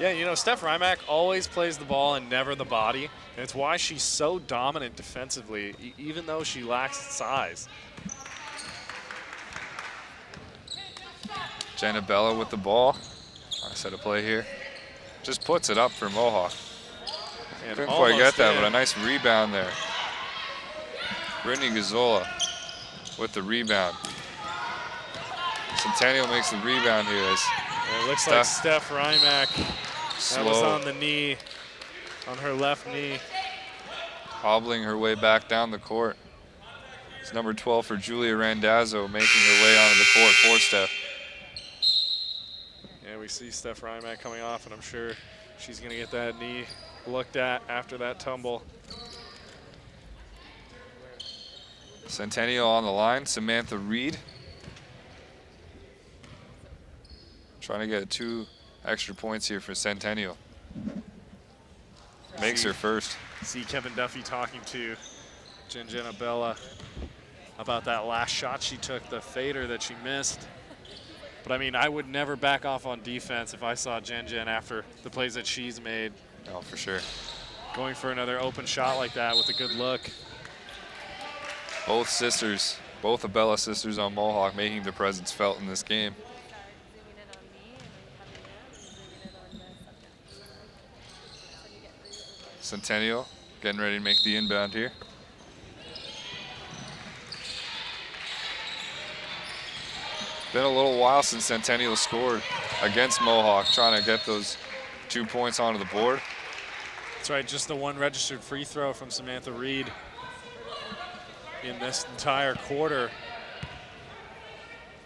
Yeah, you know, Steph Rymack always plays the ball and never the body, and it's why she's so dominant defensively, even though she lacks size. Jenna Bella with the ball. Nice set of play here. Just puts it up for Mohawk. And couldn't quite get that, but a nice rebound there. Brittany Gazzola with the rebound. Centennial makes the rebound here. As it looks like Steph Rymack slow. That was on the knee, on her left knee. Hobbling her way back down the court. It's number 12 for Julia Randazzo making her way onto the court for Steph. Yeah, we see Steph Rymack coming off, and I'm sure she's going to get that knee looked at after that tumble. Centennial on the line, Samantha Reed. Trying to get 2 extra points here for Centennial. Makes her first. See Kevin Duffy talking to Jenna Bella about that last shot she took, the fader that she missed. But I mean, I would never back off on defense if I saw Jen after the plays that she's made. Oh, for sure. Going for another open shot like that with a good look. Both sisters, both Abella sisters on Mohawk making their presence felt in this game. Centennial getting ready to make the inbound here. Been a little while since Centennial scored against Mohawk, trying to get those 2 points onto the board. That's right, just the one registered free throw from Samantha Reed in this entire quarter.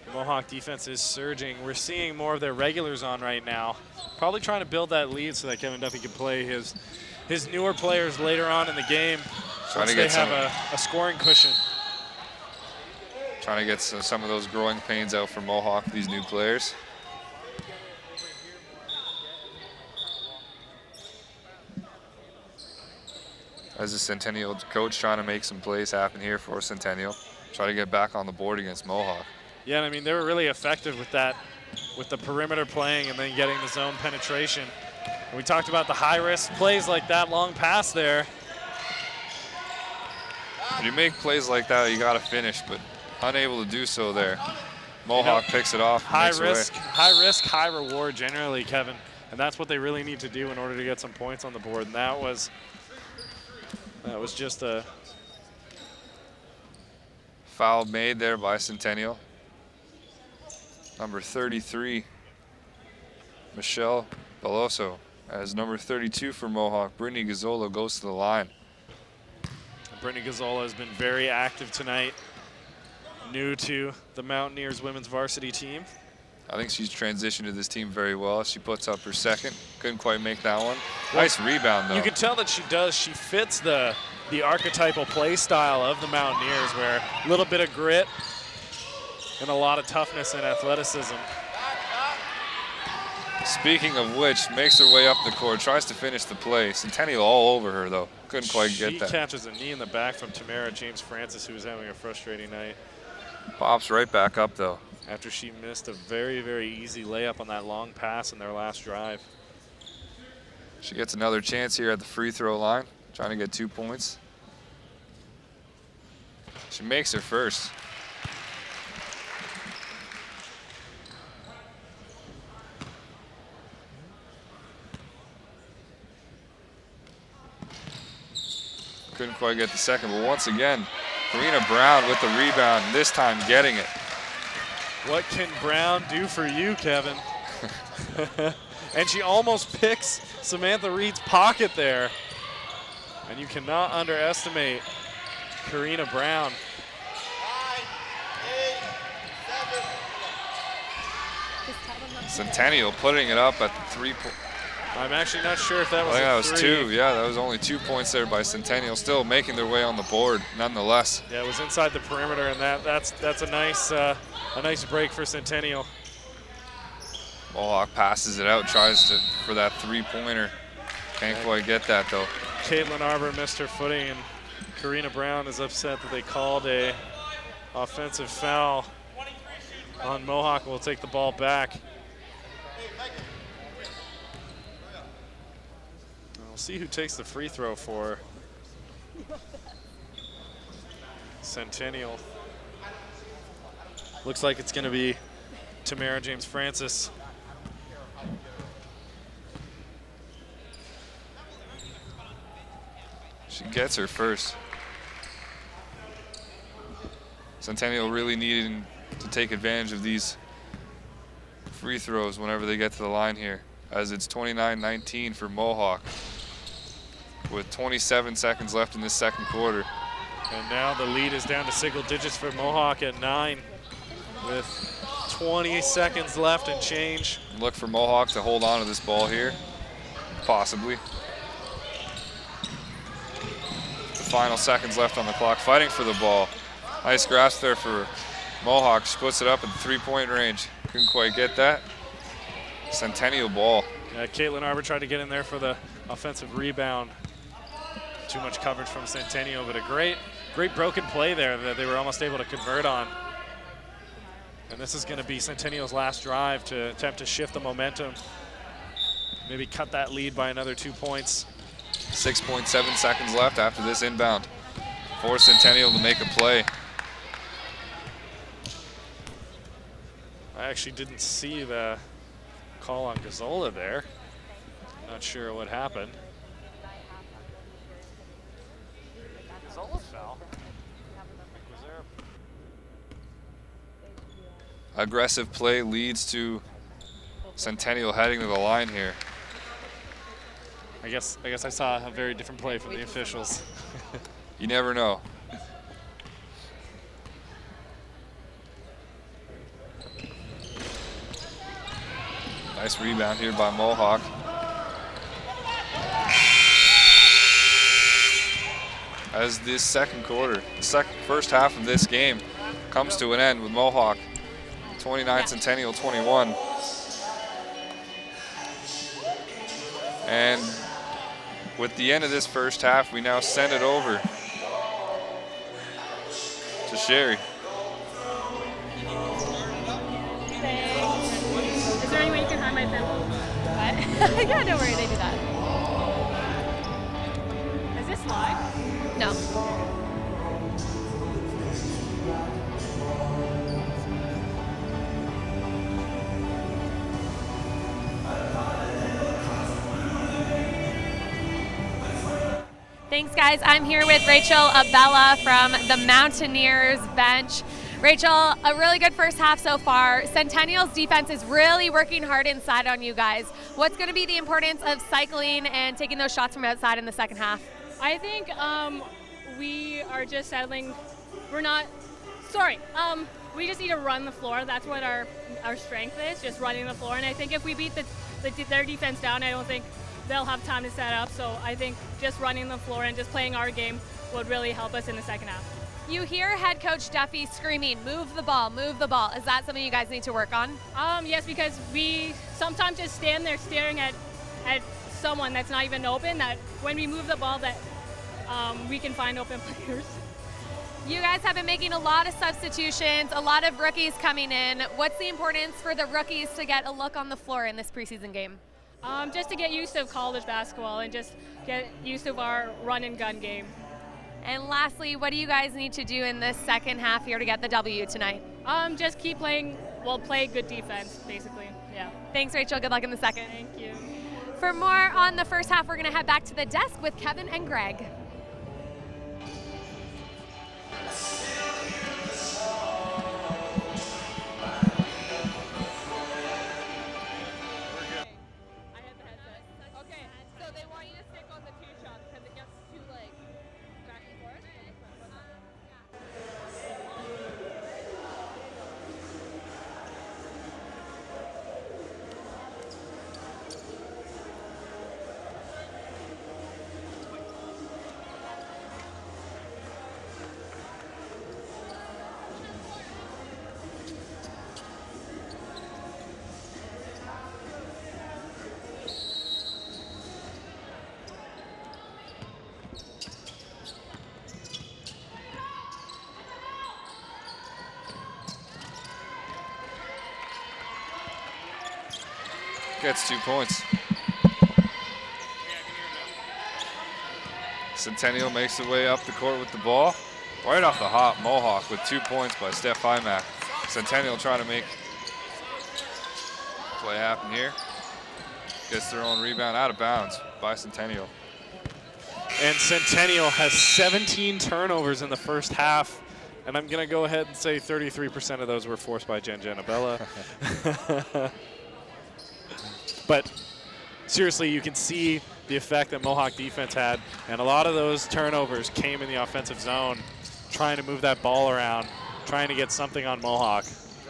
The Mohawk defense is surging. We're seeing more of their regulars on right now. Probably trying to build that lead so that Kevin Duffy can play his newer players later on in the game. Trying to get they have a scoring cushion. Trying to get some of those growing pains out for Mohawk, these new players. As a Centennial coach trying to make some plays happen here for Centennial. Try to get back on the board against Mohawk. Yeah, I mean, they were really effective with that, with the perimeter playing and then getting the zone penetration. And we talked about the high-risk plays like that long pass there. When you make plays like that, you got to finish, but unable to do so there. Mohawk picks it off. High risk, high reward generally, Kevin. And that's what they really need to do in order to get some points on the board. And that was just a foul made there by Centennial. Number 33, Michelle Beloso. As number 32 for Mohawk, Brittany Gazzola goes to the line. Brittany Gazzola has been very active tonight. New to the Mountaineers women's varsity team. I think she's transitioned to this team very well. She puts up her second. Couldn't quite make that one. Nice rebound, though. You can tell that she does. She fits the archetypal play style of the Mountaineers, where a little bit of grit and a lot of toughness and athleticism. Speaking of which, makes her way up the court, tries to finish the play. Centennial all over her, though. Couldn't quite get that. She catches a knee in the back from Tamara James Francis, who was having a frustrating night. Pops right back up, though. After she missed a very, very easy layup on that long pass in their last drive. She gets another chance here at the free throw line, trying to get 2 points. She makes her first. Couldn't quite get the second, but once again, Karina Brown with the rebound, this time getting it. What can Brown do for you, Kevin? And she almost picks Samantha Reed's pocket there. And you cannot underestimate Karina Brown. 9, 8, 7. Centennial putting it up at the 3-point. I'm actually not sure if that was I think that a was three. 2. Yeah, that was only 2 points there by Centennial. Still making their way on the board, nonetheless. Yeah, it was inside the perimeter, and that's a nice break for Centennial. Mohawk passes it out, tries for that 3-pointer. Can't quite get that, though. Caitlin Arbor missed her footing, and Karina Brown is upset that they called a offensive foul on Mohawk. We'll take the ball back. We'll see who takes the free throw for Centennial. Looks like it's going to be Tamara James Francis. She gets her first. Centennial really needing to take advantage of these free throws whenever they get to the line here, as it's 29-19 for Mohawk with 27 seconds left in this second quarter. And now the lead is down to single digits for Mohawk at 9 with 20 seconds left and change. Look for Mohawk to hold on to this ball here, possibly. The final seconds left on the clock, fighting for the ball. Nice grasp there for Mohawk. She puts it up at the 3-point range. Couldn't quite get that. Centennial ball. Yeah, Caitlin Arbor tried to get in there for the offensive rebound. Too much coverage from Centennial, but a great broken play there that they were almost able to convert on. And this is going to be Centennial's last drive to attempt to shift the momentum. Maybe cut that lead by another 2 points. 6.7 seconds left after this inbound for Centennial to make a play. I actually didn't see the call on Gazzola there. Not sure what happened. Gazzola's foul. Aggressive play leads to Centennial heading to the line here. I guess I saw a very different play from the officials. You never know. Nice rebound here by Mohawk. As this second quarter, first half of this game comes to an end with Mohawk 29, Centennial 21. And with the end of this first half, we now send it over to Sherry. Is there any way you can hide my pimple? What? Yeah, don't worry, they do that. Is this live? No. Thanks, guys. I'm here with Rachel Abella from the Mountaineers bench. Rachel, a really good first half so far. Centennial's defense is really working hard inside on you guys. What's going to be the importance of cycling and taking those shots from outside in the second half? I think we are just settling. We just need to run the floor. That's what our strength is, just running the floor. And I think if we beat their defense down, I don't think they'll have time to set up. So I think just running the floor and just playing our game would really help us in the second half. You hear head coach Duffy screaming, move the ball, move the ball. Is that something you guys need to work on? Yes, because we sometimes just stand there staring at someone that's not even open, that when we move the ball that we can find open players. You guys have been making a lot of substitutions, a lot of rookies coming in. What's the importance for the rookies to get a look on the floor in this preseason game? Just to get used to college basketball and just get used to our run and gun game. And lastly, what do you guys need to do in this second half here to get the W tonight? Just keep playing, play good defense, basically, yeah. Thanks, Rachel. Good luck in the second. Thank you. For more on the first half, we're going to head back to the desk with Kevin and Greg. Gets 2 points. Centennial makes the way up the court with the ball. Right off the hop, Mohawk with 2 points by Steph Hymack. Centennial trying to make play happen here. Gets their own rebound out of bounds by Centennial. And Centennial has 17 turnovers in the first half. And I'm going to go ahead and say 33% of those were forced by Jen Janabella. But seriously, you can see the effect that Mohawk defense had. And a lot of those turnovers came in the offensive zone, trying to move that ball around, trying to get something on Mohawk.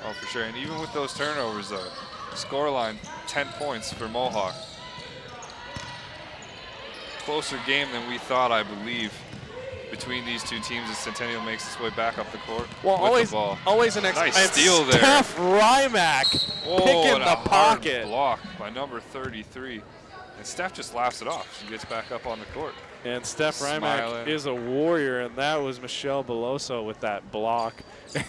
Oh, for sure. And even with those turnovers, though, scoreline 10 points for Mohawk. Closer game than we thought, I believe, between these two teams as Centennial makes its way back up the court with the ball. Always an nice steal there. Steph Rymack picking the pocket. Block by number 33. And Steph just laughs it off. She gets back up on the court. And Steph Rymack is a warrior, and that was Michelle Beloso with that block.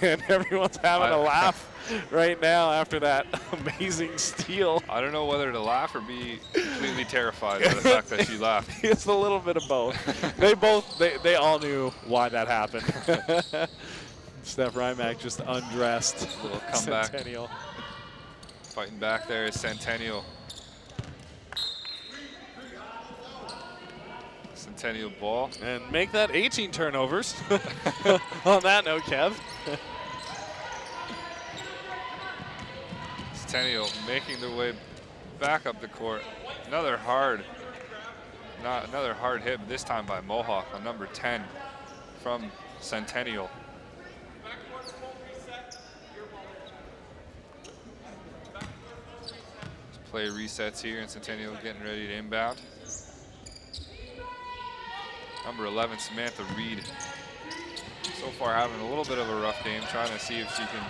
And everyone's having a laugh right now after that amazing steal. I don't know whether to laugh or be completely terrified by the fact that she laughed. It's a little bit of both. They all knew why that happened. Steph Rymack just undressed. A little comeback. Centennial. Fighting back there is Centennial. Centennial ball. And make that 18 turnovers. On that note, Kev. Centennial making their way back up the court. Another hard hit, but this time by Mohawk on number 10 from Centennial. Play resets here, and Centennial getting ready to inbound. Number 11, Samantha Reed, so far having a little bit of a rough game, trying to see if she can,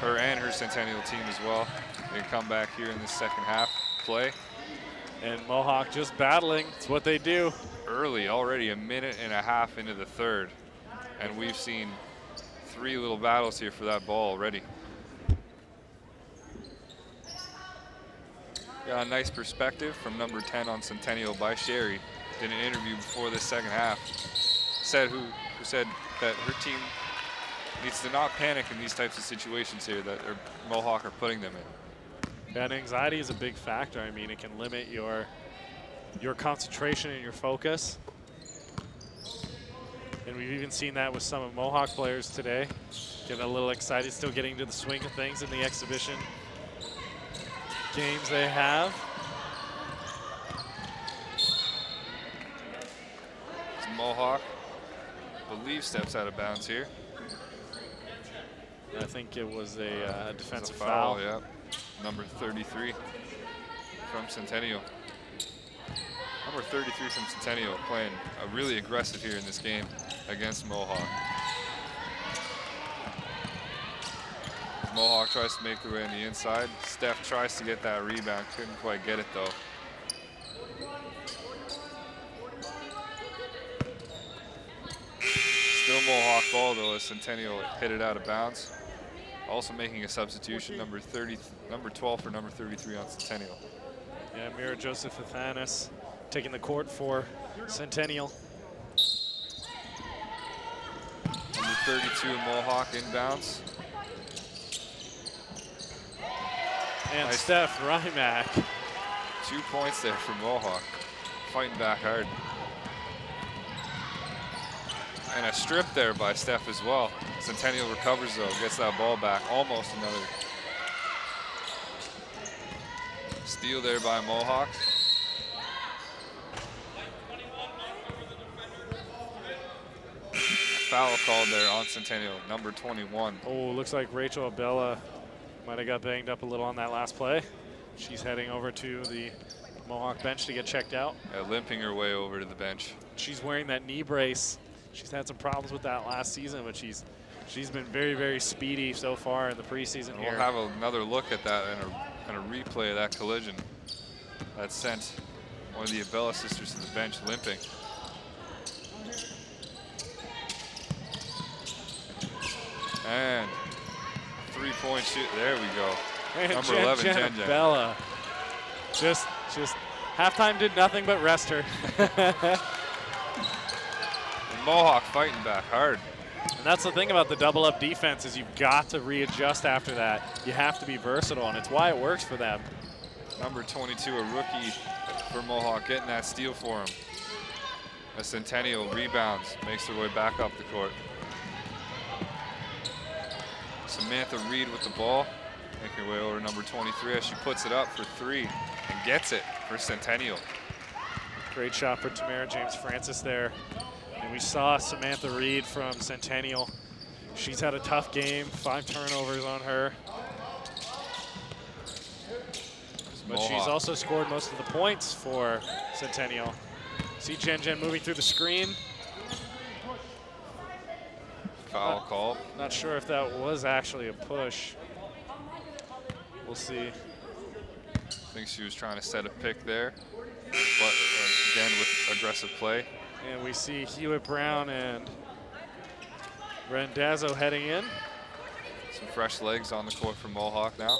her and her Centennial team as well, can come back here in this second half play. And Mohawk just battling. It's what they do. Early, already a minute and a half into the third, and we've seen 3 little battles here for that ball already. Got a nice perspective from number 10 on Centennial by Sherry. Did an interview before this second half. Who said that her team needs to not panic in these types of situations here that Mohawk are putting them in. And anxiety is a big factor. I mean, it can limit your concentration and your focus. And we've even seen that with some of Mohawk players today. Getting a little excited, still getting to the swing of things in the exhibition games they have. Mohawk, I believe, steps out of bounds here. I think it was a defensive foul. Yeah, number 33 from Centennial. Number 33 from Centennial playing really aggressive here in this game against Mohawk. Mohawk tries to make their way on the inside. Steph tries to get that rebound, couldn't quite get it though. Still Mohawk ball though, as Centennial hit it out of bounds. Also making a substitution, number 12 for number 33 on Centennial. Yeah, Mira Joseph Athanas taking the court for Centennial. Number 32 Mohawk inbounds. And nice. Steph Rymack. 2 points there for Mohawk. Fighting back hard. And a strip there by Steph as well. Centennial recovers though, gets that ball back. Almost another steal there by Mohawk. Foul called there on Centennial, number 21. Oh, looks like Rachel Abella might have got banged up a little on that last play. She's heading over to the Mohawk bench to get checked out. Yeah, limping her way over to the bench. She's wearing that knee brace. She's had some problems with that last season, but she's been very, very speedy so far in the preseason here. We'll have another look at that and a replay of that collision that sent one of the Abella sisters to the bench limping. And 3-point shoot. There we go. And number 11, Jen Jen. Bella. Just halftime did nothing but rest her. And Mohawk fighting back hard. And that's the thing about the double-up defense is you've got to readjust after that. You have to be versatile, and it's why it works for them. Number 22, a rookie for Mohawk, getting that steal for him. A Centennial rebounds, makes their way back up the court. Samantha Reed with the ball, making her way over to number 23 as she puts it up for 3 and gets it for Centennial. Great shot for Tamara James Francis there. And we saw Samantha Reed from Centennial. She's had a tough game, 5 turnovers on her. But she's also scored most of the points for Centennial. See Jen Jen moving through the screen. Foul call. Not sure if that was actually a push. We'll see. I think she was trying to set a pick there, but again with aggressive play. And we see Hewitt Brown and Rendazzo heading in. Some fresh legs on the court for Mohawk now.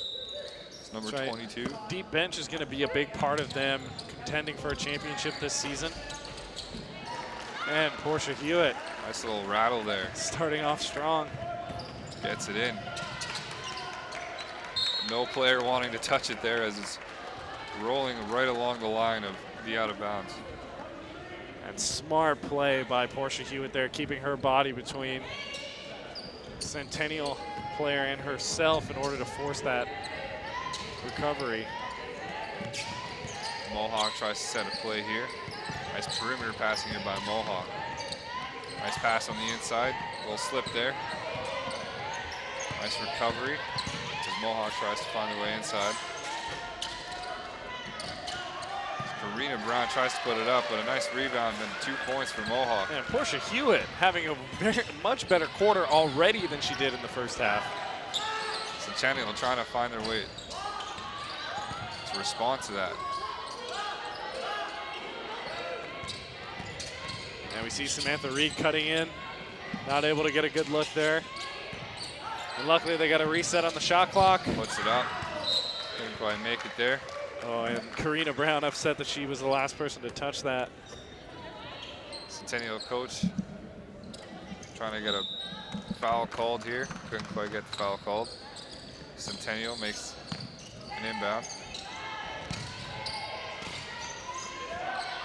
It's number 22. Deep bench is going to be a big part of them contending for a championship this season. And Portia Hewitt. Nice little rattle there. Starting off strong. Gets it in. No player wanting to touch it there as it's rolling right along the line of the out of bounds. And smart play by Portia Hewitt there, keeping her body between Centennial player and herself in order to force that recovery. Mohawk tries to set a play here. Nice perimeter passing here by Mohawk. Nice pass on the inside. A little slip there. Nice recovery as Mohawk tries to find their way inside. Karina Brown tries to put it up, but a nice rebound and 2 points for Mohawk. And Portia Hewitt having a much better quarter already than she did in the first half. Centennial trying to find their way to respond to that. And we see Samantha Reed cutting in, not able to get a good look there. And luckily they got a reset on the shot clock. Puts it up, couldn't quite make it there. Oh, and Karina Brown upset that she was the last person to touch that. Centennial coach trying to get a foul called here. Couldn't quite get the foul called. Centennial makes an inbound.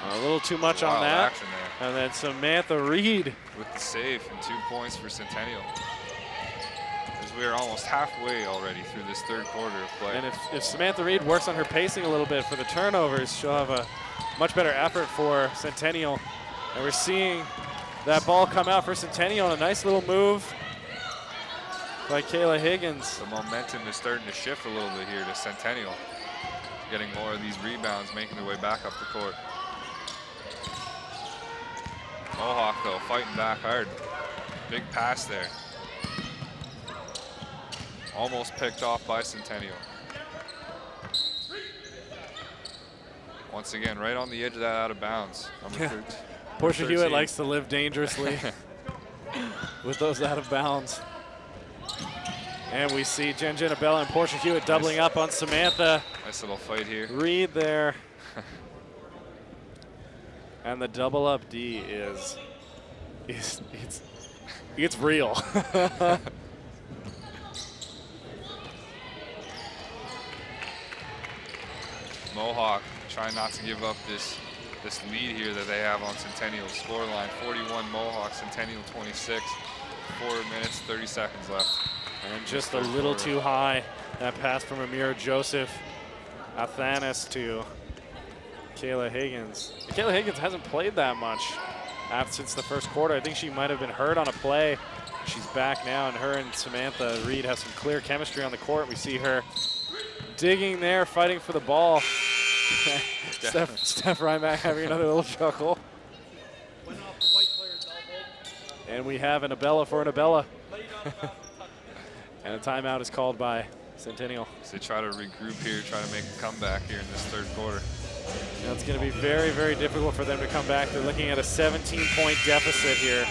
A little too much on that. Action there. And then Samantha Reed with the save and 2 points for Centennial. As we are almost halfway already through this third quarter of play. And if Samantha Reed works on her pacing a little bit for the turnovers, she'll have a much better effort for Centennial. And we're seeing that ball come out for Centennial on a nice little move by Kayla Higgins. The momentum is starting to shift a little bit here to Centennial. Getting more of these rebounds, making their way back up the court. Mohawk though, fighting back hard. Big pass there. Almost picked off by Centennial. Once again, right on the edge of that out of bounds. Number 13. Portia Hewitt likes to live dangerously with those out of bounds. And we see Jen Abella and Portia Hewitt doubling up on Samantha. Nice little fight here. Reed there. And the double up D is it's real. Mohawk trying not to give up this lead here that they have on Centennial's scoreline. 41 Mohawk, Centennial 26. 4 minutes, 30 seconds left. And just a little too high. That pass from Amira Joseph, Athanas to Kayla Higgins. Kayla Higgins hasn't played that much since the first quarter. I think she might have been hurt on a play. She's back now, and her and Samantha Reed have some clear chemistry on the court. We see her digging there, fighting for the ball. Steph Rymack having another little chuckle. And we have an Abella for an Abella. And a timeout is called by Centennial. So they try to regroup here, try to make a comeback here in this third quarter. Now it's going to be very, very difficult for them to come back. They're looking at a 17-point deficit here.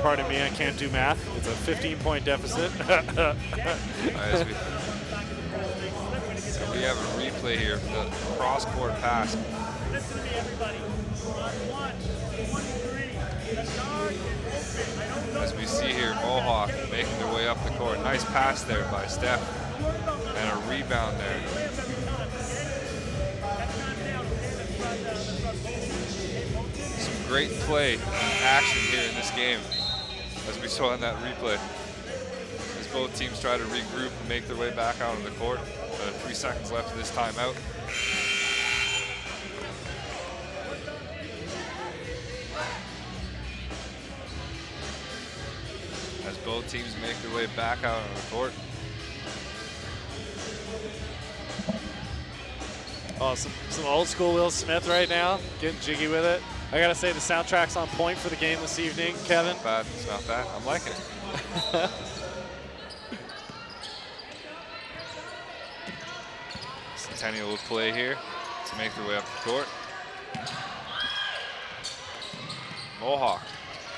Pardon me, I can't do math. It's a 15-point deficit. So we have a replay here for the cross-court pass. Listen to me, everybody. On 1, 2, 3. The guard is open. As we see here, Mohawk making their way up the court. Nice pass there by Steph. And a rebound there. Some great play action here in this game, as we saw in that replay. As both teams try to regroup and make their way back out on the court. 3 seconds left of this timeout. As both teams make their way back out on the court. Oh, some old school Will Smith right now, getting jiggy with it. I gotta say the soundtrack's on point for the game this evening, Kevin. Not bad, it's not bad. I'm liking it. Centennial will play here to make their way up the court. Mohawk.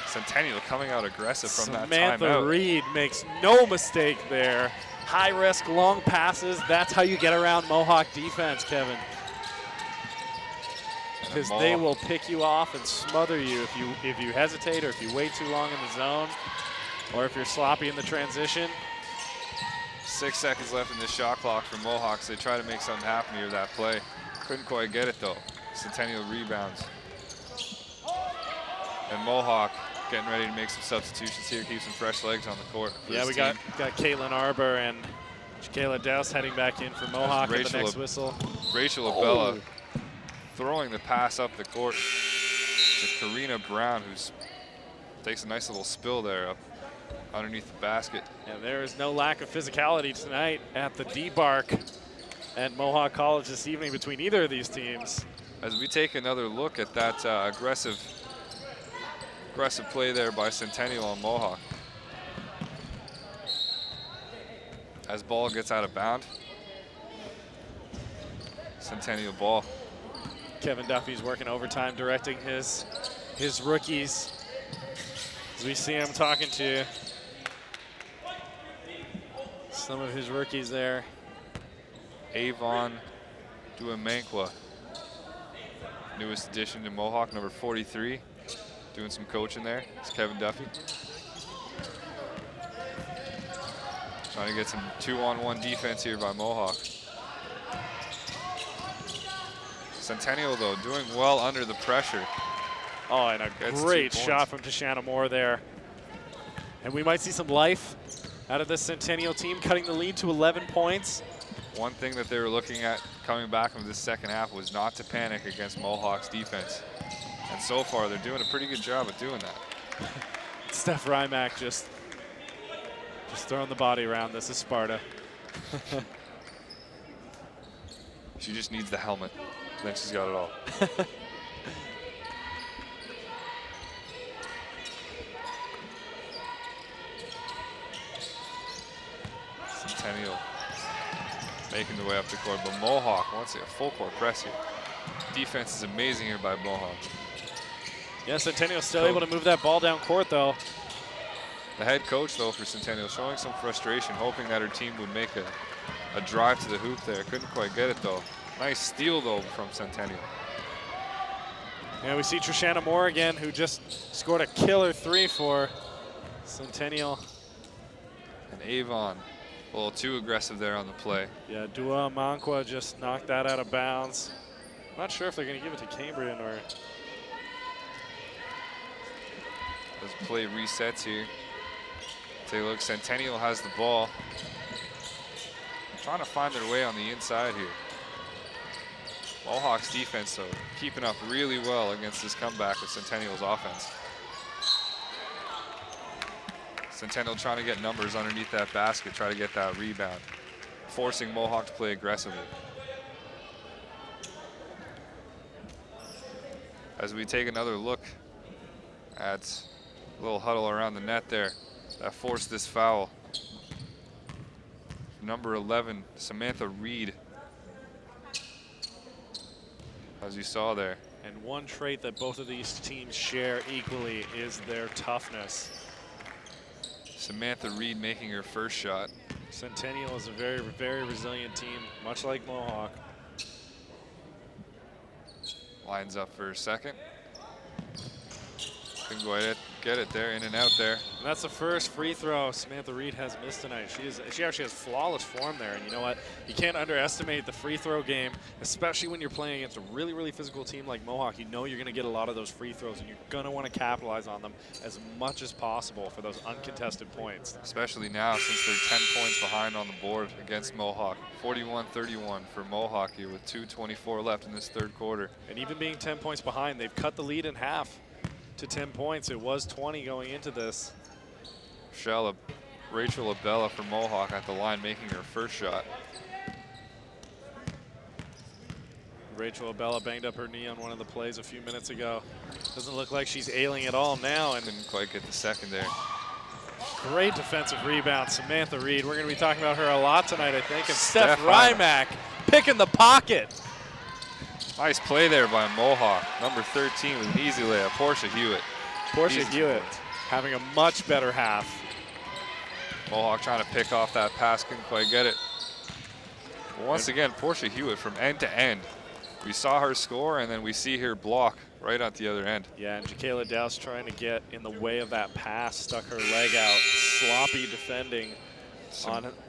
Centennial coming out aggressive from that timeout. Samantha Reed makes no mistake there. High risk, long passes. That's how you get around Mohawk defense, Kevin. Because they will pick you off and smother you if you hesitate or if you wait too long in the zone or if you're sloppy in the transition. 6 seconds left in this shot clock for Mohawks. They try to make something happen here with that play. Couldn't quite get it though. Centennial rebounds. And Mohawk getting ready to make some substitutions here, keep some fresh legs on the court. Yeah, we got Caitlin Arbor and Kayla Douse heading back in for Mohawk at the next whistle. Rachel Abella throwing the pass up the court to Karina Brown, who takes a nice little spill there up underneath the basket. And there is no lack of physicality tonight at the D-Bark at Mohawk College this evening between either of these teams. As we take another look at that aggressive play there by Centennial on Mohawk. As ball gets out of bound. Centennial ball. Kevin Duffy's working overtime directing his rookies. As we see him talking to some of his rookies there. Avon Duamankwa, newest addition to Mohawk, number 43. Doing some coaching there. It's Kevin Duffy. Trying to get some 2-on-1 defense here by Mohawk. Centennial, though, doing well under the pressure. Oh, and a great shot from Tashana Moore there. And we might see some life out of this Centennial team, cutting the lead to 11 points. One thing that they were looking at coming back from this second half was not to panic against Mohawk's defense. And so far, they're doing a pretty good job of doing that. Steph Rymack just throwing the body around. This is Sparta. She just needs the helmet. And then she's got it all. their way up the court, but Mohawk wants a full court press here. Defense is amazing here by Mohawk. Yeah, Centennial still able to move that ball down court, though. The head coach, though, for Centennial showing some frustration, hoping that her team would make a drive to the hoop there. Couldn't quite get it, though. Nice steal, though, from Centennial. Yeah, we see Trishana Moore again, who just scored a killer 3 for Centennial. And Avon, a little too aggressive there on the play. Yeah, Dua Mankwa just knocked that out of bounds. I'm not sure if they're going to give it to Cambrian or... As play resets here. Take a look, Centennial has the ball. Trying to find their way on the inside here. Mohawk's defense, though, keeping up really well against this comeback of Centennial's offense. Centennial trying to get numbers underneath that basket, try to get that rebound, forcing Mohawk to play aggressively. As we take another look at a little huddle around the net there that forced this foul. Number 11, Samantha Reed, as you saw there. And one trait that both of these teams share equally is their toughness. Samantha Reed making her first shot. Centennial is a very, very resilient team, much like Mohawk. Lines up for a second. Couldn't quite get it there, in and out there. And that's the first free throw Samantha Reed has missed tonight. She actually has flawless form there, and you know what? You can't underestimate the free throw game, especially when you're playing against a really, really physical team like Mohawk. You know you're going to get a lot of those free throws, and you're going to want to capitalize on them as much as possible for those uncontested points. Especially now, since they're 10 points behind on the board against Mohawk. 41-31 for Mohawk here with 2:24 left in this third quarter. And even being 10 points behind, they've cut the lead in half to 10 points. It was 20 going into this. Rachel Abella for Mohawk at the line making her first shot. Rachel Abella banged up her knee on one of the plays a few minutes ago. Doesn't look like she's ailing at all now. And didn't quite get the second there. Great defensive rebound, Samantha Reed. We're going to be talking about her a lot tonight, I think. And Steph Rymack picking the pocket. Nice play there by Mohawk. Number 13 with an easy layup, Portia Hewitt. Portia Hewitt having a much better half. Mohawk trying to pick off that pass, couldn't quite get it. But once again, Portia Hewitt from end to end. We saw her score, and then we see her block right at the other end. Yeah, and Jacayla Dowse trying to get in the way of that pass, stuck her leg out. Sloppy defending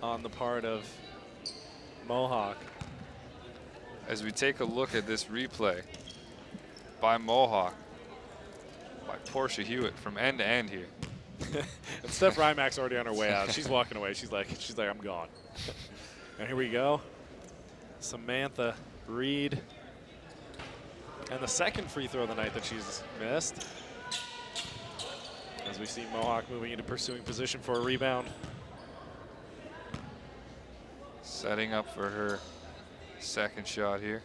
on the part of Mohawk. As we take a look at this replay by Mohawk, by Portia Hewitt from end to end here. And Steph Rymack's already on her way out. She's walking away. She's like, I'm gone. And here we go. Samantha Reed. And the second free throw of the night that she's missed. As we see Mohawk moving into pursuing position for a rebound. Setting up for her second shot here.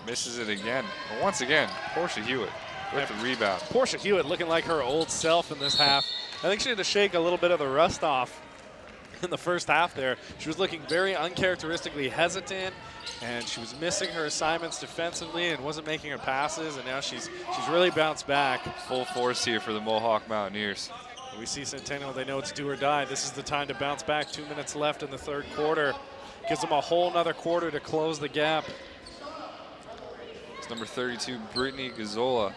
Misses it again. But once again, Portia Hewitt with the rebound. Portia Hewitt looking like her old self in this half. I think she had to shake a little bit of the rust off in the first half there. She was looking very uncharacteristically hesitant, and she was missing her assignments defensively and wasn't making her passes, and now she's really bounced back. Full force here for the Mohawk Mountaineers. We see Centennial, they know it's do or die. This is the time to bounce back. 2 minutes left in the third quarter. Gives them a whole nother quarter to close the gap. It's number 32, Brittany Gazzola,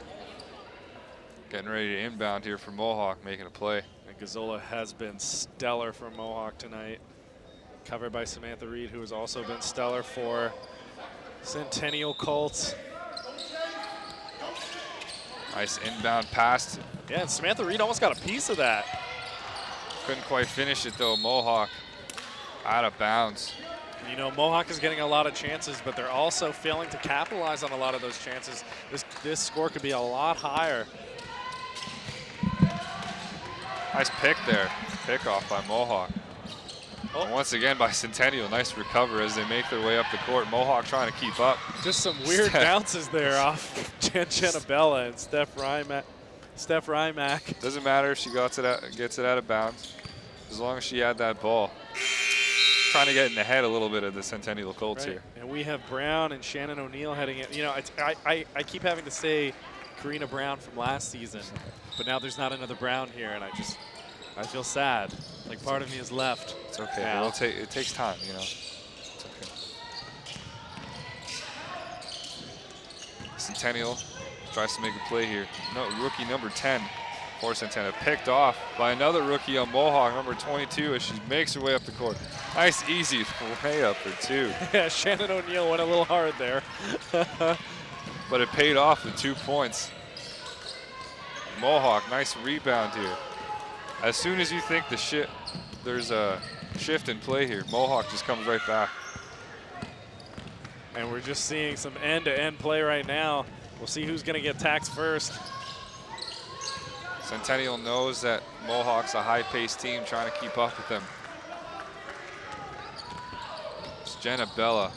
getting ready to inbound here for Mohawk, making a play. And Gazzola has been stellar for Mohawk tonight. Covered by Samantha Reed, who has also been stellar for Centennial Colts. Nice inbound pass. Yeah, and Samantha Reed almost got a piece of that. Couldn't quite finish it though. Mohawk out of bounds. You know, Mohawk is getting a lot of chances, but they're also failing to capitalize on a lot of those chances. This score could be a lot higher. Nice pick there. Pick off by Mohawk. Oh. Once again by Centennial. Nice recover as they make their way up the court. Mohawk trying to keep up. Just some weird bounces there off Jen Bella and Steph Rymack. Doesn't matter if she gets it out of bounds, as long as she had that ball. trying to get in the head a little bit of the Centennial Colts here. And we have Brown and Shannon O'Neill heading in. You know, I keep having to say Karina Brown from last season, but now there's not another Brown here, and I feel sad. Like part of me is left. It's okay. Now. It takes time, you know. It's okay. Centennial tries to make a play here. No, rookie number 10 for Centennial. Picked off by another rookie on Mohawk, number 22, as she makes her way up the court. Nice, easy layup for 2. Yeah, Shannon O'Neill went a little hard there. But it paid off with 2 points. Mohawk, nice rebound here. As soon as you think there's a shift in play here, Mohawk just comes right back. And we're just seeing some end-to-end play right now. We'll see who's going to get taxed first. Centennial knows that Mohawk's a high-paced team trying to keep up with them. It's Jenna Bella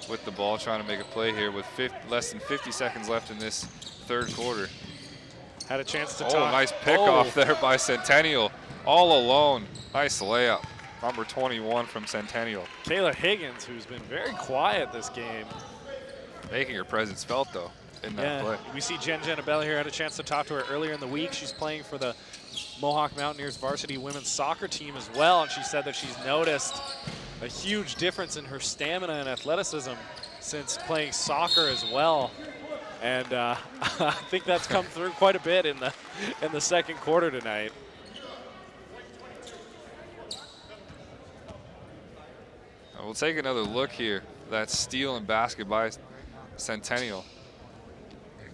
with the ball trying to make a play here with less than 50 seconds left in this third quarter. Had a chance to Oh, talk. nice pickoff there by Centennial. All alone. Nice layup. Number 21 from Centennial. Kayla Higgins, who's been very quiet this game. Making her presence felt, though, in that play. We see Jenna Bella here. Had a chance to talk to her earlier in the week. She's playing for the Mohawk Mountaineers varsity women's soccer team as well, and she said that she's noticed a huge difference in her stamina and athleticism since playing soccer as well. And I think that's come through quite a bit in the second quarter tonight. We'll take another look here. That steal and basket by Centennial.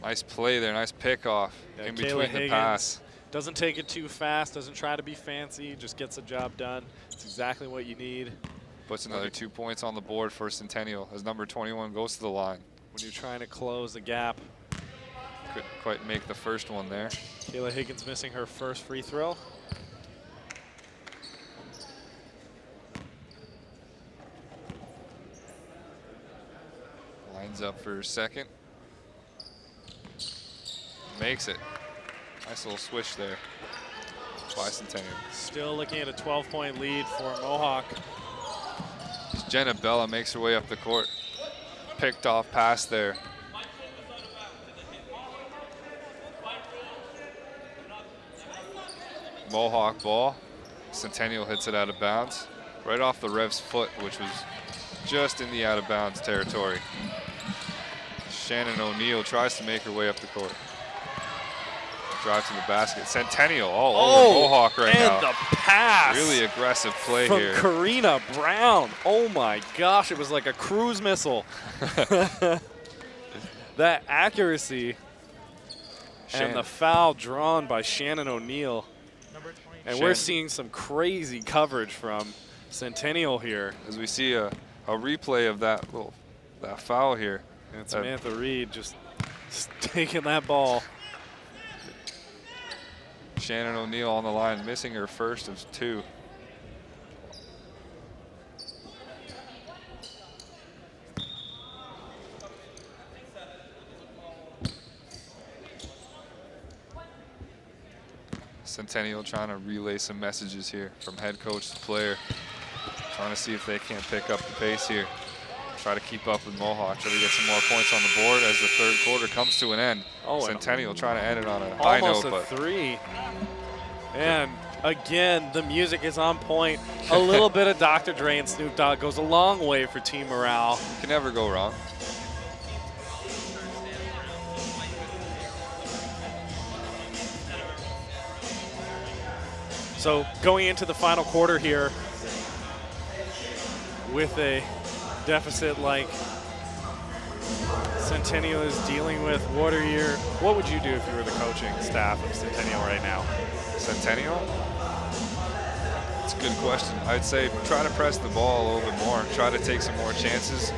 Nice play there, nice pickoff in between the pass. Doesn't take it too fast, doesn't try to be fancy, just gets the job done. It's exactly what you need. Puts another 2 points on the board for Centennial as number 21 goes to the line. When you're trying to close the gap. Couldn't quite make the first one there. Kayla Higgins missing her first free throw. Lines up for her second. Makes it. Nice little swish there by Centennial. Still looking at a 12-point lead for Mohawk. Jenna Bella makes her way up the court. Picked off pass there. Mohawk ball. Centennial hits it out of bounds. Right off the Rev's foot, which was just in the out of bounds territory. Shannon O'Neill tries to make her way up the court. Drive to the basket. Centennial all over Mohawk right now. And the pass. Really aggressive play from here. Karina Brown. Oh my gosh, it was like a cruise missile. That accuracy and the foul drawn by Shannon O'Neill. And we're seeing some crazy coverage from Centennial here. As we see a replay of that foul here. And Samantha Reed just taking that ball. Shannon O'Neill on the line, missing her first of 2. Centennial trying to relay some messages here from head coach to player. Trying to see if they can't pick up the pace here. Try to keep up with Mohawk, try to get some more points on the board as the third quarter comes to an end. Centennial trying to end it on a high note. Almost a 3. And again, the music is on point. A little bit of Dr. Dre and Snoop Dogg goes a long way for team morale. You can never go wrong. So going into the final quarter here with a deficit like Centennial is dealing with, what would you do if you were the coaching staff of Centennial right now? Centennial? It's a good question. I'd say try to press the ball a little bit more. Try to take some more chances.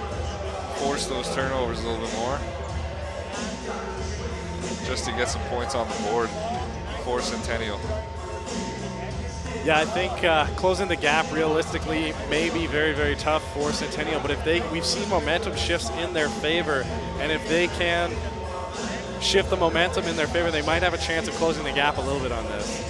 Force those turnovers a little bit more. Just to get some points on the board for Centennial. Yeah, I think closing the gap realistically may be very, very tough for Centennial, but if we've seen momentum shifts in their favor, and if they can shift the momentum in their favor, they might have a chance of closing the gap a little bit on this.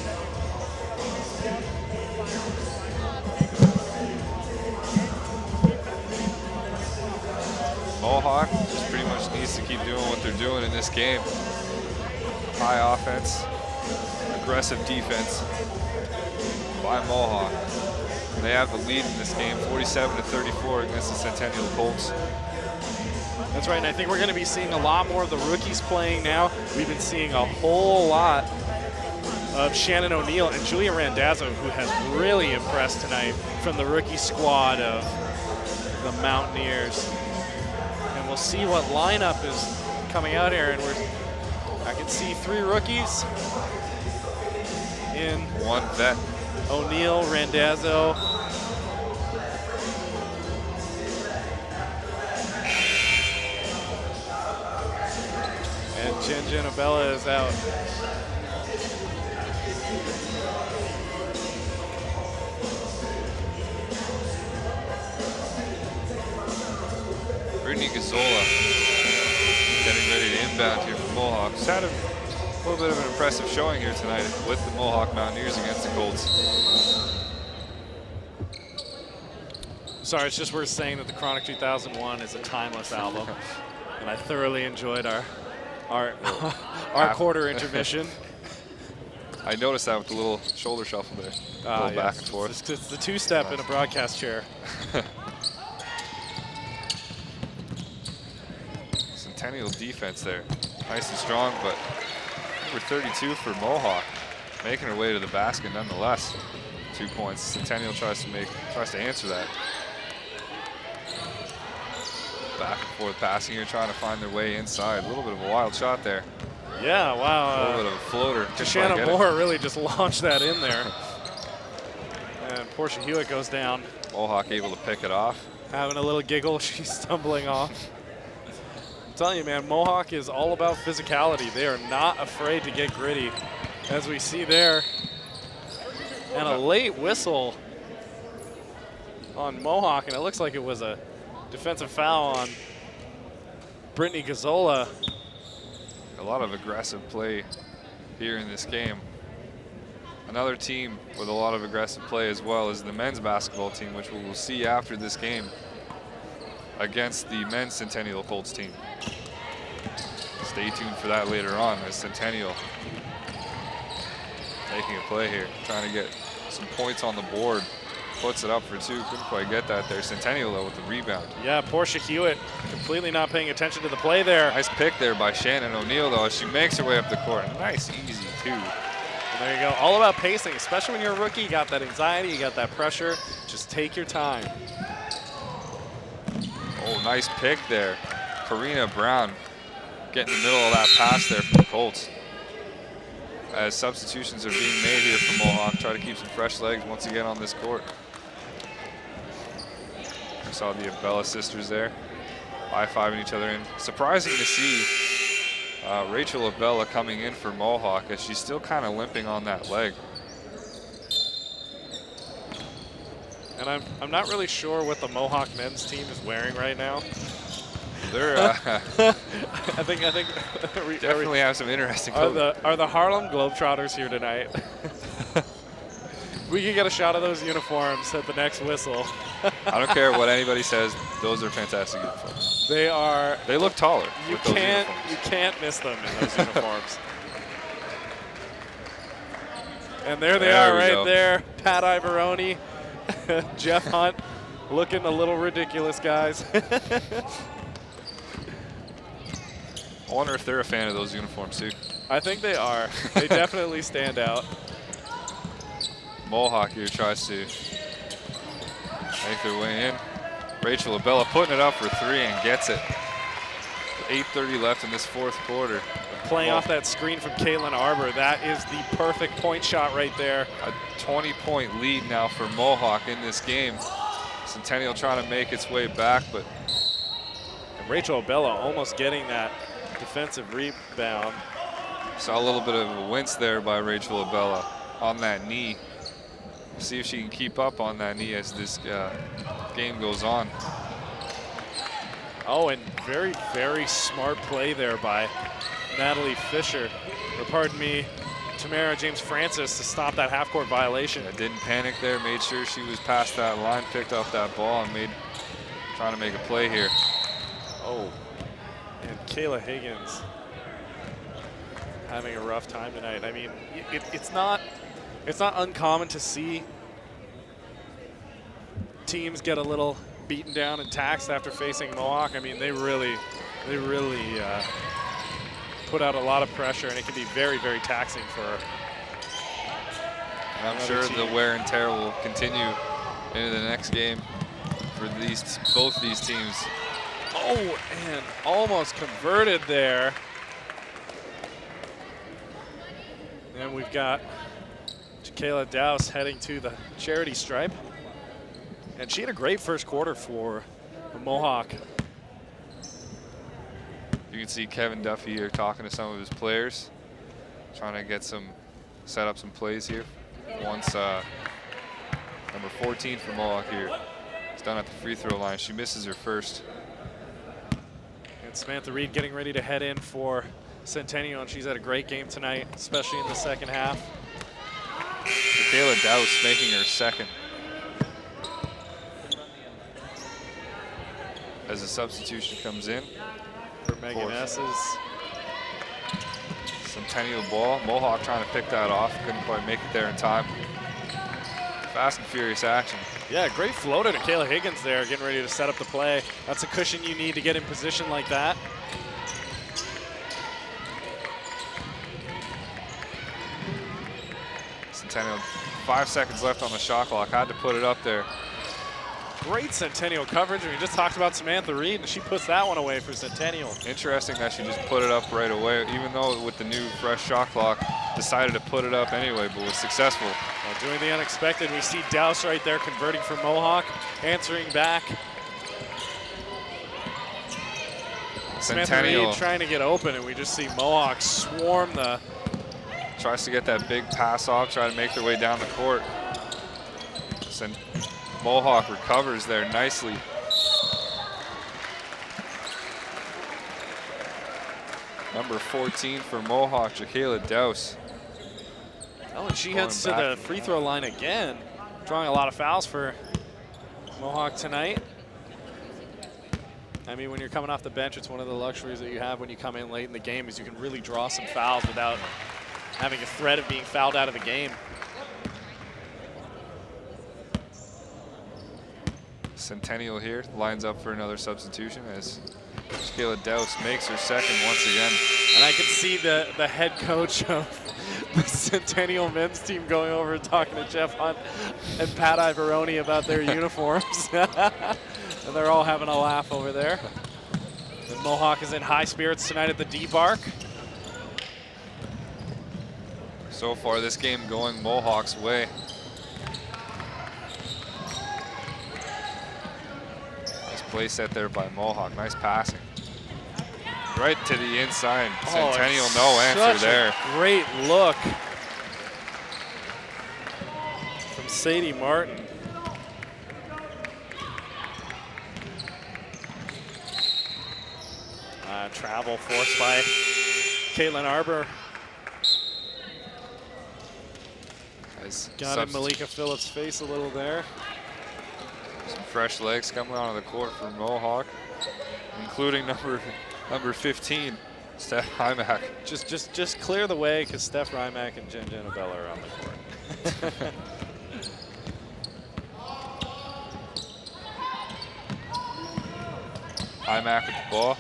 Mohawk just pretty much needs to keep doing what they're doing in this game. High offense, aggressive defense by Mohawk. They have the lead in this game, 47-34 against the Centennial Colts. That's right, and I think we're going to be seeing a lot more of the rookies playing now. We've been seeing a whole lot of Shannon O'Neill and Julia Randazzo, who has really impressed tonight from the rookie squad of the Mountaineers. And we'll see what lineup is coming out here. And I can see 3 rookies in 1 vet. O'Neill, Randazzo. And Jen Abella is out. Brittany Gazzola getting ready to inbound here for Mohawk. She's had a little bit of an impressive showing here tonight with the Mohawk Mountaineers against the Colts. Sorry, it's just worth saying that the Chronic 2001 is a timeless album, and I thoroughly enjoyed our quarter intermission. I noticed that with the little shoulder shuffle there, a little back and forth. It's the 2-step in a broadcast chair. Centennial defense there, nice and strong, but number 32 for Mohawk, making her way to the basket nonetheless. 2 points. Centennial tries to answer that. Back and forth passing here, trying to find their way inside. A little bit of a wild shot there. Yeah, wow. A little bit of a floater. Shannon Moore really just launched that in there. And Portia Hewitt goes down. Mohawk able to pick it off. Having a little giggle, she's stumbling off. I'm telling you, man, Mohawk is all about physicality. They are not afraid to get gritty, as we see there. And a late whistle on Mohawk, and it looks like it was a defensive foul on Brittany Gazzola. A lot of aggressive play here in this game. Another team with a lot of aggressive play as well is the men's basketball team, which we will see after this game against the men's Centennial Colts team. Stay tuned for that later on as Centennial making a play here, trying to get some points on the board. Puts it up for 2, couldn't quite get that there. Centennial though with the rebound. Yeah, Portia Hewitt completely not paying attention to the play there. Nice pick there by Shannon O'Neill though as she makes her way up the court. Nice, easy 2. And there you go, all about pacing, especially when you're a rookie. You got that anxiety, you got that pressure. Just take your time. Oh, nice pick there. Karina Brown getting in the middle of that pass there for the Colts. As substitutions are being made here for Mohawk, try to keep some fresh legs once again on this court. We saw the Abella sisters there, high-fiving each other in. Surprising to see Rachel Abella coming in for Mohawk as she's still kind of limping on that leg. And I'm not really sure what the Mohawk men's team is wearing right now. They're I think we definitely have some interesting clothing. Are the Harlem Globetrotters here tonight? We can get a shot of those uniforms at the next whistle. I don't care what anybody says; those are fantastic uniforms. They are. They look taller. You can't miss them in those uniforms. And there they are, right there. Pat Ivoroni, Jeff Hunt, looking a little ridiculous, guys. I wonder if they're a fan of those uniforms too. I think they are. They definitely stand out. Mohawk here tries to make their way in. Rachel Abella putting it up for 3 and gets it. 8:30 left in this 4th quarter. Playing off that screen from Caitlin Arbor, that is the perfect point shot right there. A 20-point lead now for Mohawk in this game. Centennial trying to make its way back, but Rachel Abella almost getting that defensive rebound. Saw a little bit of a wince there by Rachel Abella on that knee. See if she can keep up on that knee as this game goes on. Oh, and very, very smart play there by Natalie Fisher, or pardon me, Tamara James Francis, to stop that half-court violation. Didn't panic there, made sure she was past that line, picked up that ball, and trying to make a play here. Oh, and Kayla Higgins having a rough time tonight. I mean, it's not uncommon to see teams get a little beaten down and taxed after facing Mohawk. I mean, they really put out a lot of pressure, and it can be very, very taxing for. And I'm sure the wear and tear will continue into the next game for both these teams. Oh, and almost converted there. And we've got Kayla Douse heading to the charity stripe. And she had a great first quarter for the Mohawk. You can see Kevin Duffy here talking to some of his players, trying to set up some plays here. Once number 14 for Mohawk here is done at the free throw line. She misses her first. And Samantha Reed getting ready to head in for Centennial, and she's had a great game tonight, especially in the second half. Kayla Douse making her second. As a substitution comes in for Megan S's. Centennial ball. Mohawk trying to pick that off. Couldn't quite make it there in time. Fast and furious action. Yeah, great floater to Kayla Higgins there, getting ready to set up the play. That's a cushion you need to get in position like that. Centennial, 5 seconds left on the shot clock. Had to put it up there. Great Centennial coverage. We just talked about Samantha Reed, and she puts that one away for Centennial. Interesting that she just put it up right away, even though with the new fresh shot clock, decided to put it up anyway, but was successful. Well, doing the unexpected, we see Douse right there converting for Mohawk, answering back. Samantha Reed trying to get open, and we just see Mohawk swarm the. Tries to get that big pass off, try to make their way down the court. Mohawk recovers there nicely. Number 14 for Mohawk, Jakayla Douse. Oh, and she heads to the free throw line again, drawing a lot of fouls for Mohawk tonight. I mean, when you're coming off the bench, it's one of the luxuries that you have when you come in late in the game is you can really draw some fouls without having a threat of being fouled out of the game. Centennial here lines up for another substitution as Jakayla Douse makes her second once again. And I can see the head coach of the Centennial men's team going over and talking to Jeff Hunt and Pat Ivoroni about their uniforms. And they're all having a laugh over there. And Mohawk is in high spirits tonight at the D-Bark. So far this game going Mohawk's way. Play set there by Mohawk. Nice passing. Right to the inside. Centennial, no answer there. Great look from Sadie Martin. Travel forced by Caitlin Arbor. Got in Malika Phillips' face a little there. Some fresh legs coming onto the court for Mohawk, including number 15, Steph Rymack. Just clear the way, because Steph Rymack and Jen Janabella are on the court. Rymack with the ball.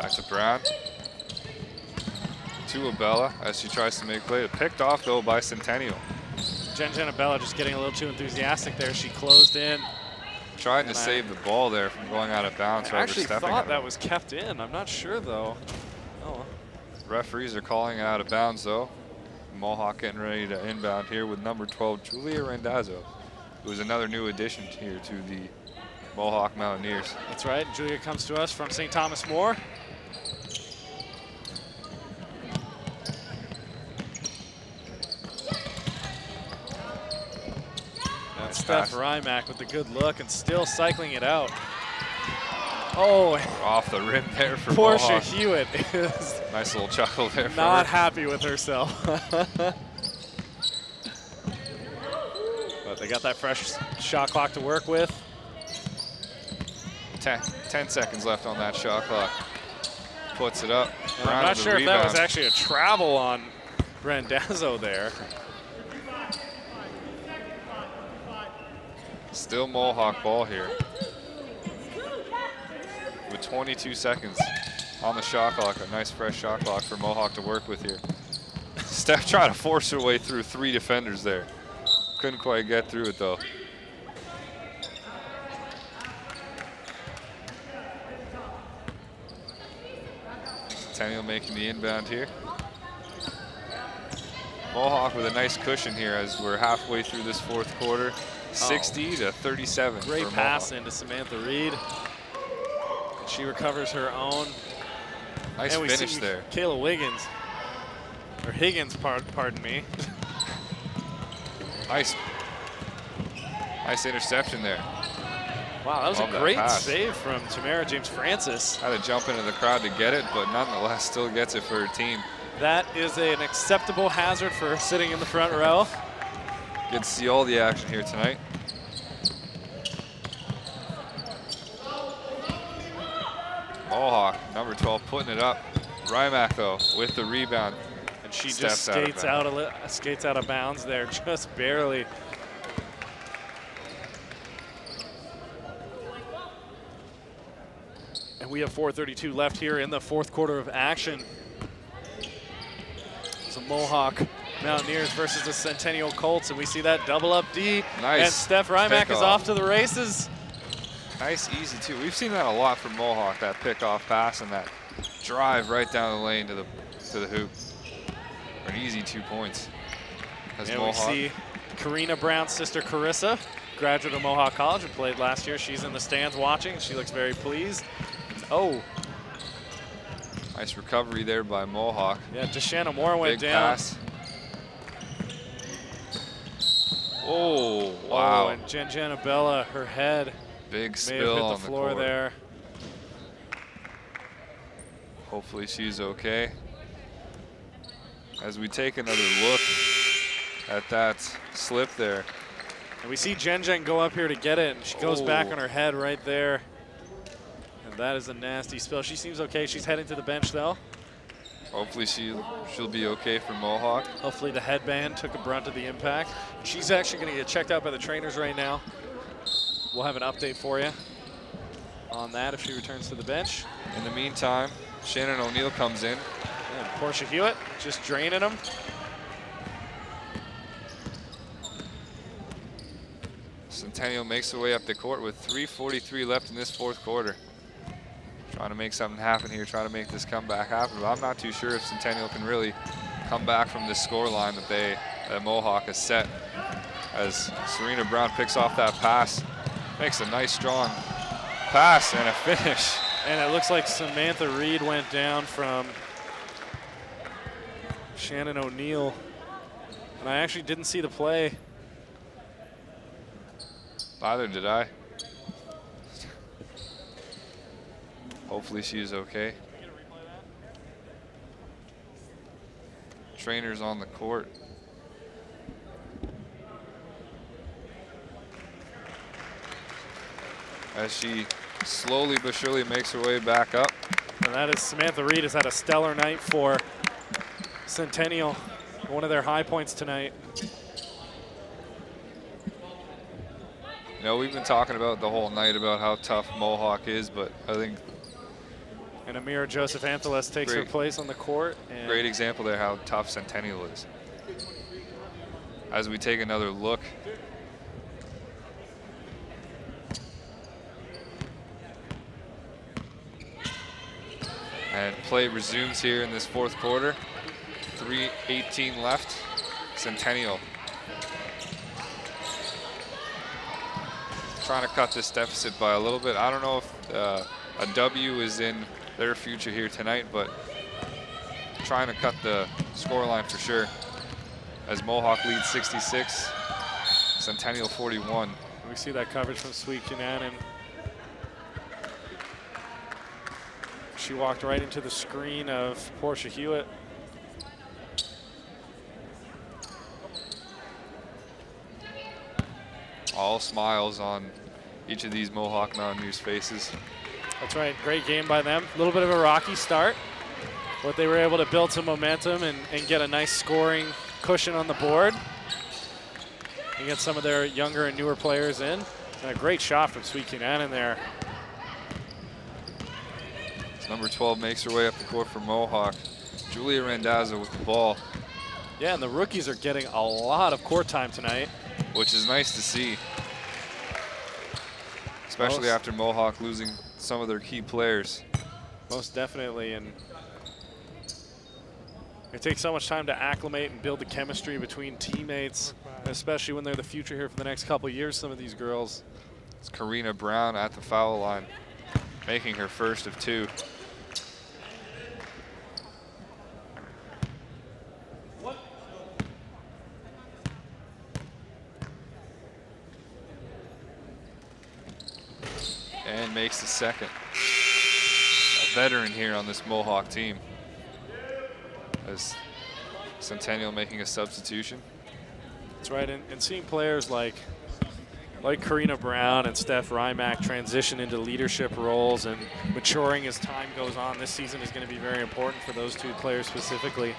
Back to Brown. To Abella as she tries to make play. Picked off though by Centennial. Jen Janabella just getting a little too enthusiastic there. She closed in. Trying to save the ball there from going out of bounds. I actually thought that was kept in. I'm not sure though. Oh. Referees are calling it out of bounds though. Mohawk getting ready to inbound here with number 12, Julia Randazzo, who is another new addition here to the Mohawk Mountaineers. That's right. Julia comes to us from St. Thomas More. Steph Rymack with the good look and still cycling it out. Oh, off the rim there for Portia Mohawk. Hewitt is nice little chuckle there for not her. happy with herself. But they got that fresh shot clock to work with. 10 seconds left on that shot clock. Puts it up. And I'm not sure if that was actually a travel on Randazzo there. Still Mohawk ball here. With 22 seconds on the shot clock. A nice fresh shot clock for Mohawk to work with here. Steph trying to force her way through 3 defenders there. Couldn't quite get through it though. Centennial making the inbound here. Mohawk with a nice cushion here as we're halfway through this 4th quarter. 60 to 37. Great pass into Samantha Reed. And she recovers her own. Nice finish there. Kayla Wiggins, or Higgins, pardon me. Nice interception there. Wow, that was Love a great pass. save from Tamara James Francis. Had to jump into the crowd to get it, but nonetheless still gets it for her team. That is an acceptable hazard for sitting in the front row. Good to see all the action here tonight. Mohawk, number 12, putting it up. Rymack, though, with the rebound. And she Steps just skates out of bounds there, just barely. And we have 4:32 left here in the 4th quarter of action. It's a Mohawk Mountaineers versus the Centennial Colts, and we see that double up D. Nice. And Steph Rymack is off to the races. Nice, easy, too. We've seen that a lot from Mohawk, that pick-off pass and that drive right down the lane to the hoop. An easy 2 points. As And Mohawk. we see Karina Brown's sister, Carissa, graduate of Mohawk College and played last year. She's in the stands watching. She looks very pleased. Oh. Nice recovery there by Mohawk. Yeah, DeShanna Moore went Big down. pass. Oh, wow. Oh, and Jen Janabella, her head Big may spill have on hit the floor court. there. Hopefully she's okay. As we take another look at that slip there. And we see Jen go up here to get it, and she goes back on her head right there. And that is a nasty spill. She seems okay. She's heading to the bench, though. Hopefully she'll be okay for Mohawk. Hopefully the headband took a brunt of the impact. She's actually going to get checked out by the trainers right now. We'll have an update for you on that if she returns to the bench. In the meantime, Shannon O'Neill comes in. And Portia Hewitt just draining them. Centennial makes their way up the court with 3:43 left in this 4th quarter. Trying to make something happen here, trying to make this comeback happen, but I'm not too sure if Centennial can really come back from this score line that Mohawk has set. As Serena Brown picks off that pass, makes a nice strong pass and a finish. And it looks like Samantha Reed went down from Shannon O'Neill. And I actually didn't see the play. Neither did I. Hopefully she's okay. Trainers on the court. As she slowly but surely makes her way back up. And that is Samantha Reed has had a stellar night for Centennial. One of their high points tonight. You know, we've been talking about the whole night about how tough Mohawk is, but I think And Amira Joseph Antheles takes her place on the court. And great example there how tough Centennial is. As we take another look. And play resumes here in this 4th quarter. 3:18 left. Centennial trying to cut this deficit by a little bit. I don't know if a W is in their future here tonight, but trying to cut the scoreline for sure. As Mohawk leads 66, Centennial 41. we see that coverage from Sweet Cunanan. She walked right into the screen of Portia Hewitt. All smiles on each of these Mohawk Mountaineers faces. That's right, great game by them. A little bit of a rocky start, but they were able to build some momentum and get a nice scoring cushion on the board and get some of their younger and newer players in. And a great shot from Sweet Cunanan there. Number 12 makes her way up the court for Mohawk. Julia Randazzo with the ball. Yeah, and the rookies are getting a lot of court time tonight, which is nice to see, especially after Mohawk losing some of their key players. Most definitely, and it takes so much time to acclimate and build the chemistry between teammates, especially when they're the future here for the next couple of years, some of these girls. It's Karina Brown at the foul line, making her first of 2. And makes the second. A veteran here on this Mohawk team. As Centennial making a substitution. That's right, and seeing players like Karina Brown and Steph Rymack transition into leadership roles and maturing as time goes on this season is going to be very important for those 2 players specifically.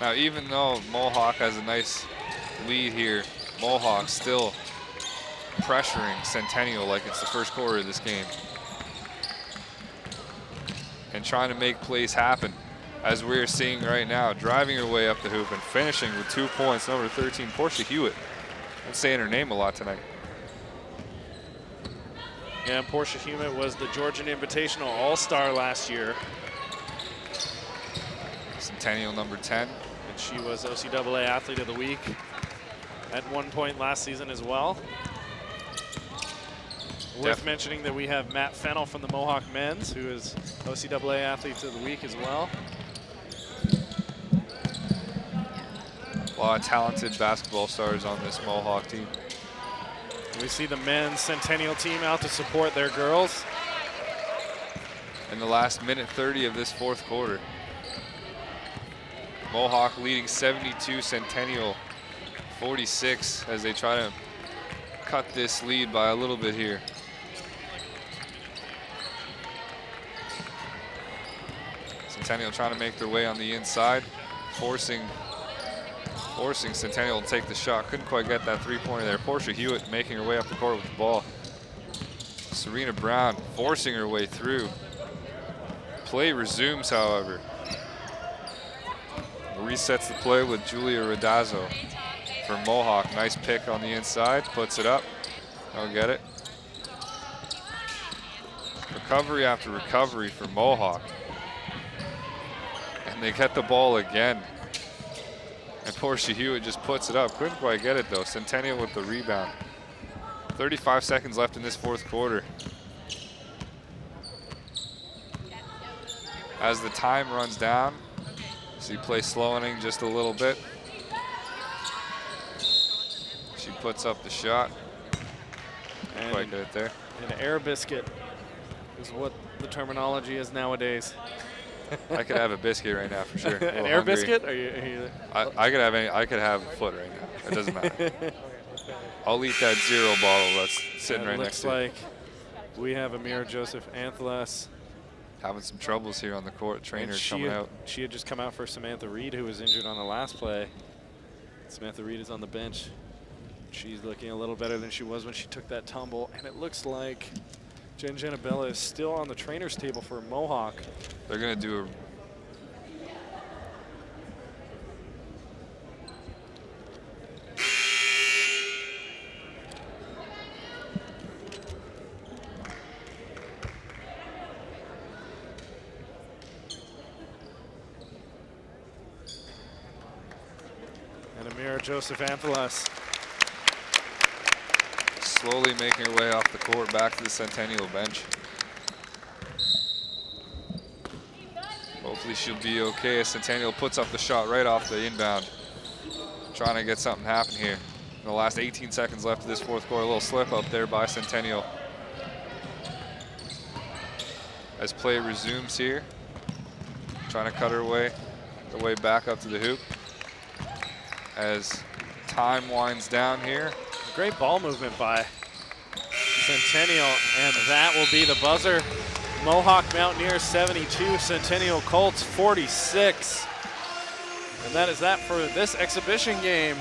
Now, even though Mohawk has a nice lead here, Mohawk still pressuring Centennial like it's the first quarter of this game and trying to make plays happen, as we're seeing right now, driving her way up the hoop and finishing with 2 points. Number 13, Portia Hewitt. I'm saying her name a lot tonight. Yeah, Portia Hewitt was the Georgian Invitational All-Star last year. Centennial number 10. And she was OCAA Athlete of the Week at one point last season as well. Worth mentioning that we have Matt Fennell from the Mohawk men's, who is OCAA Athlete of the Week as well. A lot of talented basketball stars on this Mohawk team. We see the men's Centennial team out to support their girls. In the last minute 30 of this 4th quarter. Mohawk leading 72, Centennial 46 as they try to cut this lead by a little bit here. Centennial trying to make their way on the inside, forcing Centennial to take the shot. Couldn't quite get that 3-pointer there. Portia Hewitt making her way up the court with the ball. Serena Brown forcing her way through. Play resumes, however. Resets the play with Julia Randazzo for Mohawk. Nice pick on the inside, puts it up. I'll get it. Recovery after recovery for Mohawk. And they get the ball again. And Portia Hewitt just puts it up. Couldn't quite get it though. Centennial with the rebound. 35 seconds left in this 4th quarter. As the time runs down, see play slowing just a little bit. She puts up the shot. And quite get it there. An air biscuit is what the terminology is nowadays. I could have a biscuit right now for sure. An air biscuit? Are you I could have any. I could have a foot right now. It doesn't matter. I'll eat that 0 bottle that's sitting right next to me. Looks like we have Amira Joseph Anthelas having some troubles here on the court. Trainer coming out. She had just come out for Samantha Reed, who was injured on the last play. Samantha Reed is on the bench. She's looking a little better than she was when she took that tumble, and it looks like Jen Janabella is still on the trainer's table for Mohawk. They're going to do a and Amira Joseph Anthelas slowly making her way off the court back to the Centennial bench. Hopefully she'll be okay as Centennial puts up the shot right off the inbound. Trying to get something happen here. In the last 18 seconds left of this 4th quarter, a little slip up there by Centennial. As play resumes here, trying to cut her way back up to the hoop. As time winds down here. Great ball movement by Centennial, and that will be the buzzer. Mohawk Mountaineers 72, Centennial Colts 46. And that is that for this exhibition game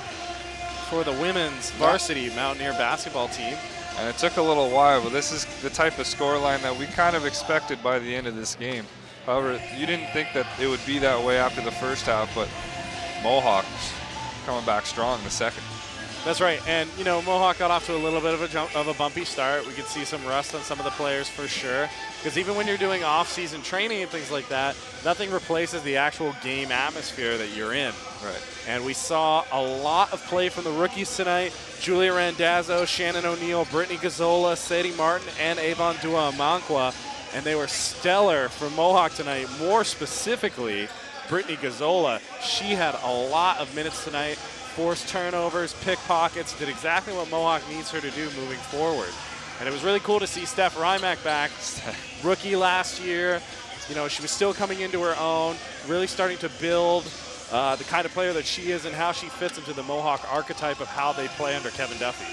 for the women's varsity Mountaineer basketball team. And it took a little while, but this is the type of scoreline that we kind of expected by the end of this game. However, you didn't think that it would be that way after the first half, but Mohawk coming back strong in the second. That's right, and you know, Mohawk got off to a little bit of a bumpy start. We could see some rust on some of the players for sure, because even when you're doing off-season training and things like that, nothing replaces the actual game atmosphere that you're in. Right. And we saw a lot of play from the rookies tonight. Julia Randazzo, Shannon O'Neill, Brittany Gazzola, Sadie Martin, and Avon Dua-Amankwa, and they were stellar for Mohawk tonight. More specifically, Brittany Gazzola. She had a lot of minutes tonight. Forced turnovers, pickpockets, did exactly what Mohawk needs her to do moving forward. And it was really cool to see Steph Rymack back, rookie last year. You know, she was still coming into her own, really starting to build the kind of player that she is and how she fits into the Mohawk archetype of how they play under Kevin Duffy.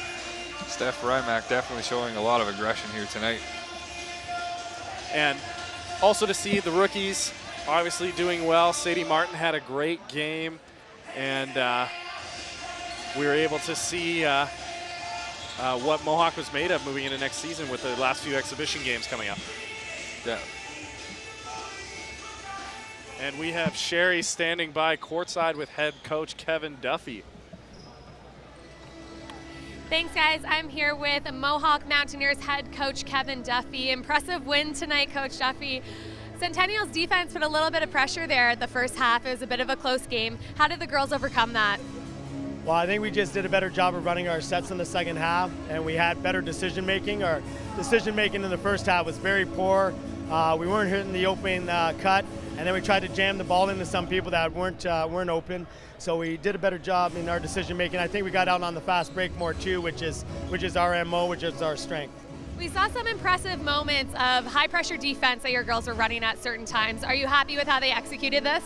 Steph Rymack definitely showing a lot of aggression here tonight. And also to see the rookies obviously doing well. Sadie Martin had a great game, and we were able to see what Mohawk was made of moving into next season with the last few exhibition games coming up. Yeah. And we have Sherry standing by courtside with head coach Kevin Duffy. Thanks, guys. I'm here with Mohawk Mountaineers head coach Kevin Duffy. Impressive win tonight, Coach Duffy. Centennial's defense put a little bit of pressure there at the first half. It was a bit of a close game. How did the girls overcome that? Well, I think we just did a better job of running our sets in the second half, and we had better decision making. Our decision making in the first half was very poor. We weren't hitting the open cut, and then we tried to jam the ball into some people that weren't open. So we did a better job in our decision making. I think we got out on the fast break more too, which is our MO, which is our strength. We saw some impressive moments of high pressure defense that your girls were running at certain times. Are you happy with how they executed this?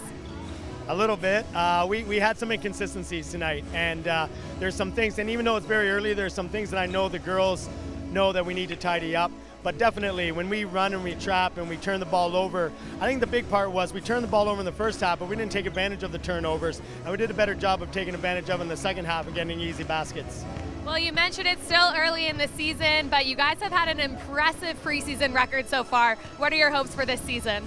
A little bit. We had some inconsistencies tonight, and there's some things, and even though it's very early, there's some things that I know the girls know that we need to tidy up. But definitely, when we run and we trap and we turn the ball over, I think the big part was we turned the ball over in the first half, but we didn't take advantage of the turnovers, and we did a better job of taking advantage of in the second half and getting easy baskets. Well, you mentioned it's still early in the season, but you guys have had an impressive preseason record so far. What are your hopes for this season?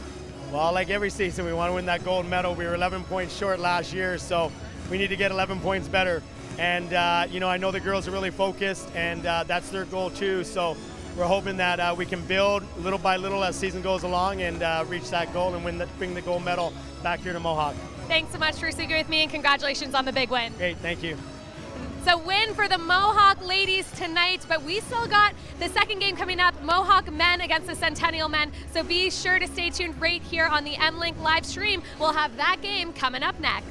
Well, like every season, we want to win that gold medal. We were 11 points short last year, so we need to get 11 points better. And, I know the girls are really focused, and that's their goal too. So we're hoping that we can build little by little as season goes along and reach that goal and bring the gold medal back here to Mohawk. Thanks so much for speaking with me, and congratulations on the big win. Great, thank you. So win for the Mohawk ladies tonight, but we still got the second game coming up, Mohawk men against the Centennial men. So be sure to stay tuned right here on the M-Link live stream. We'll have that game coming up next.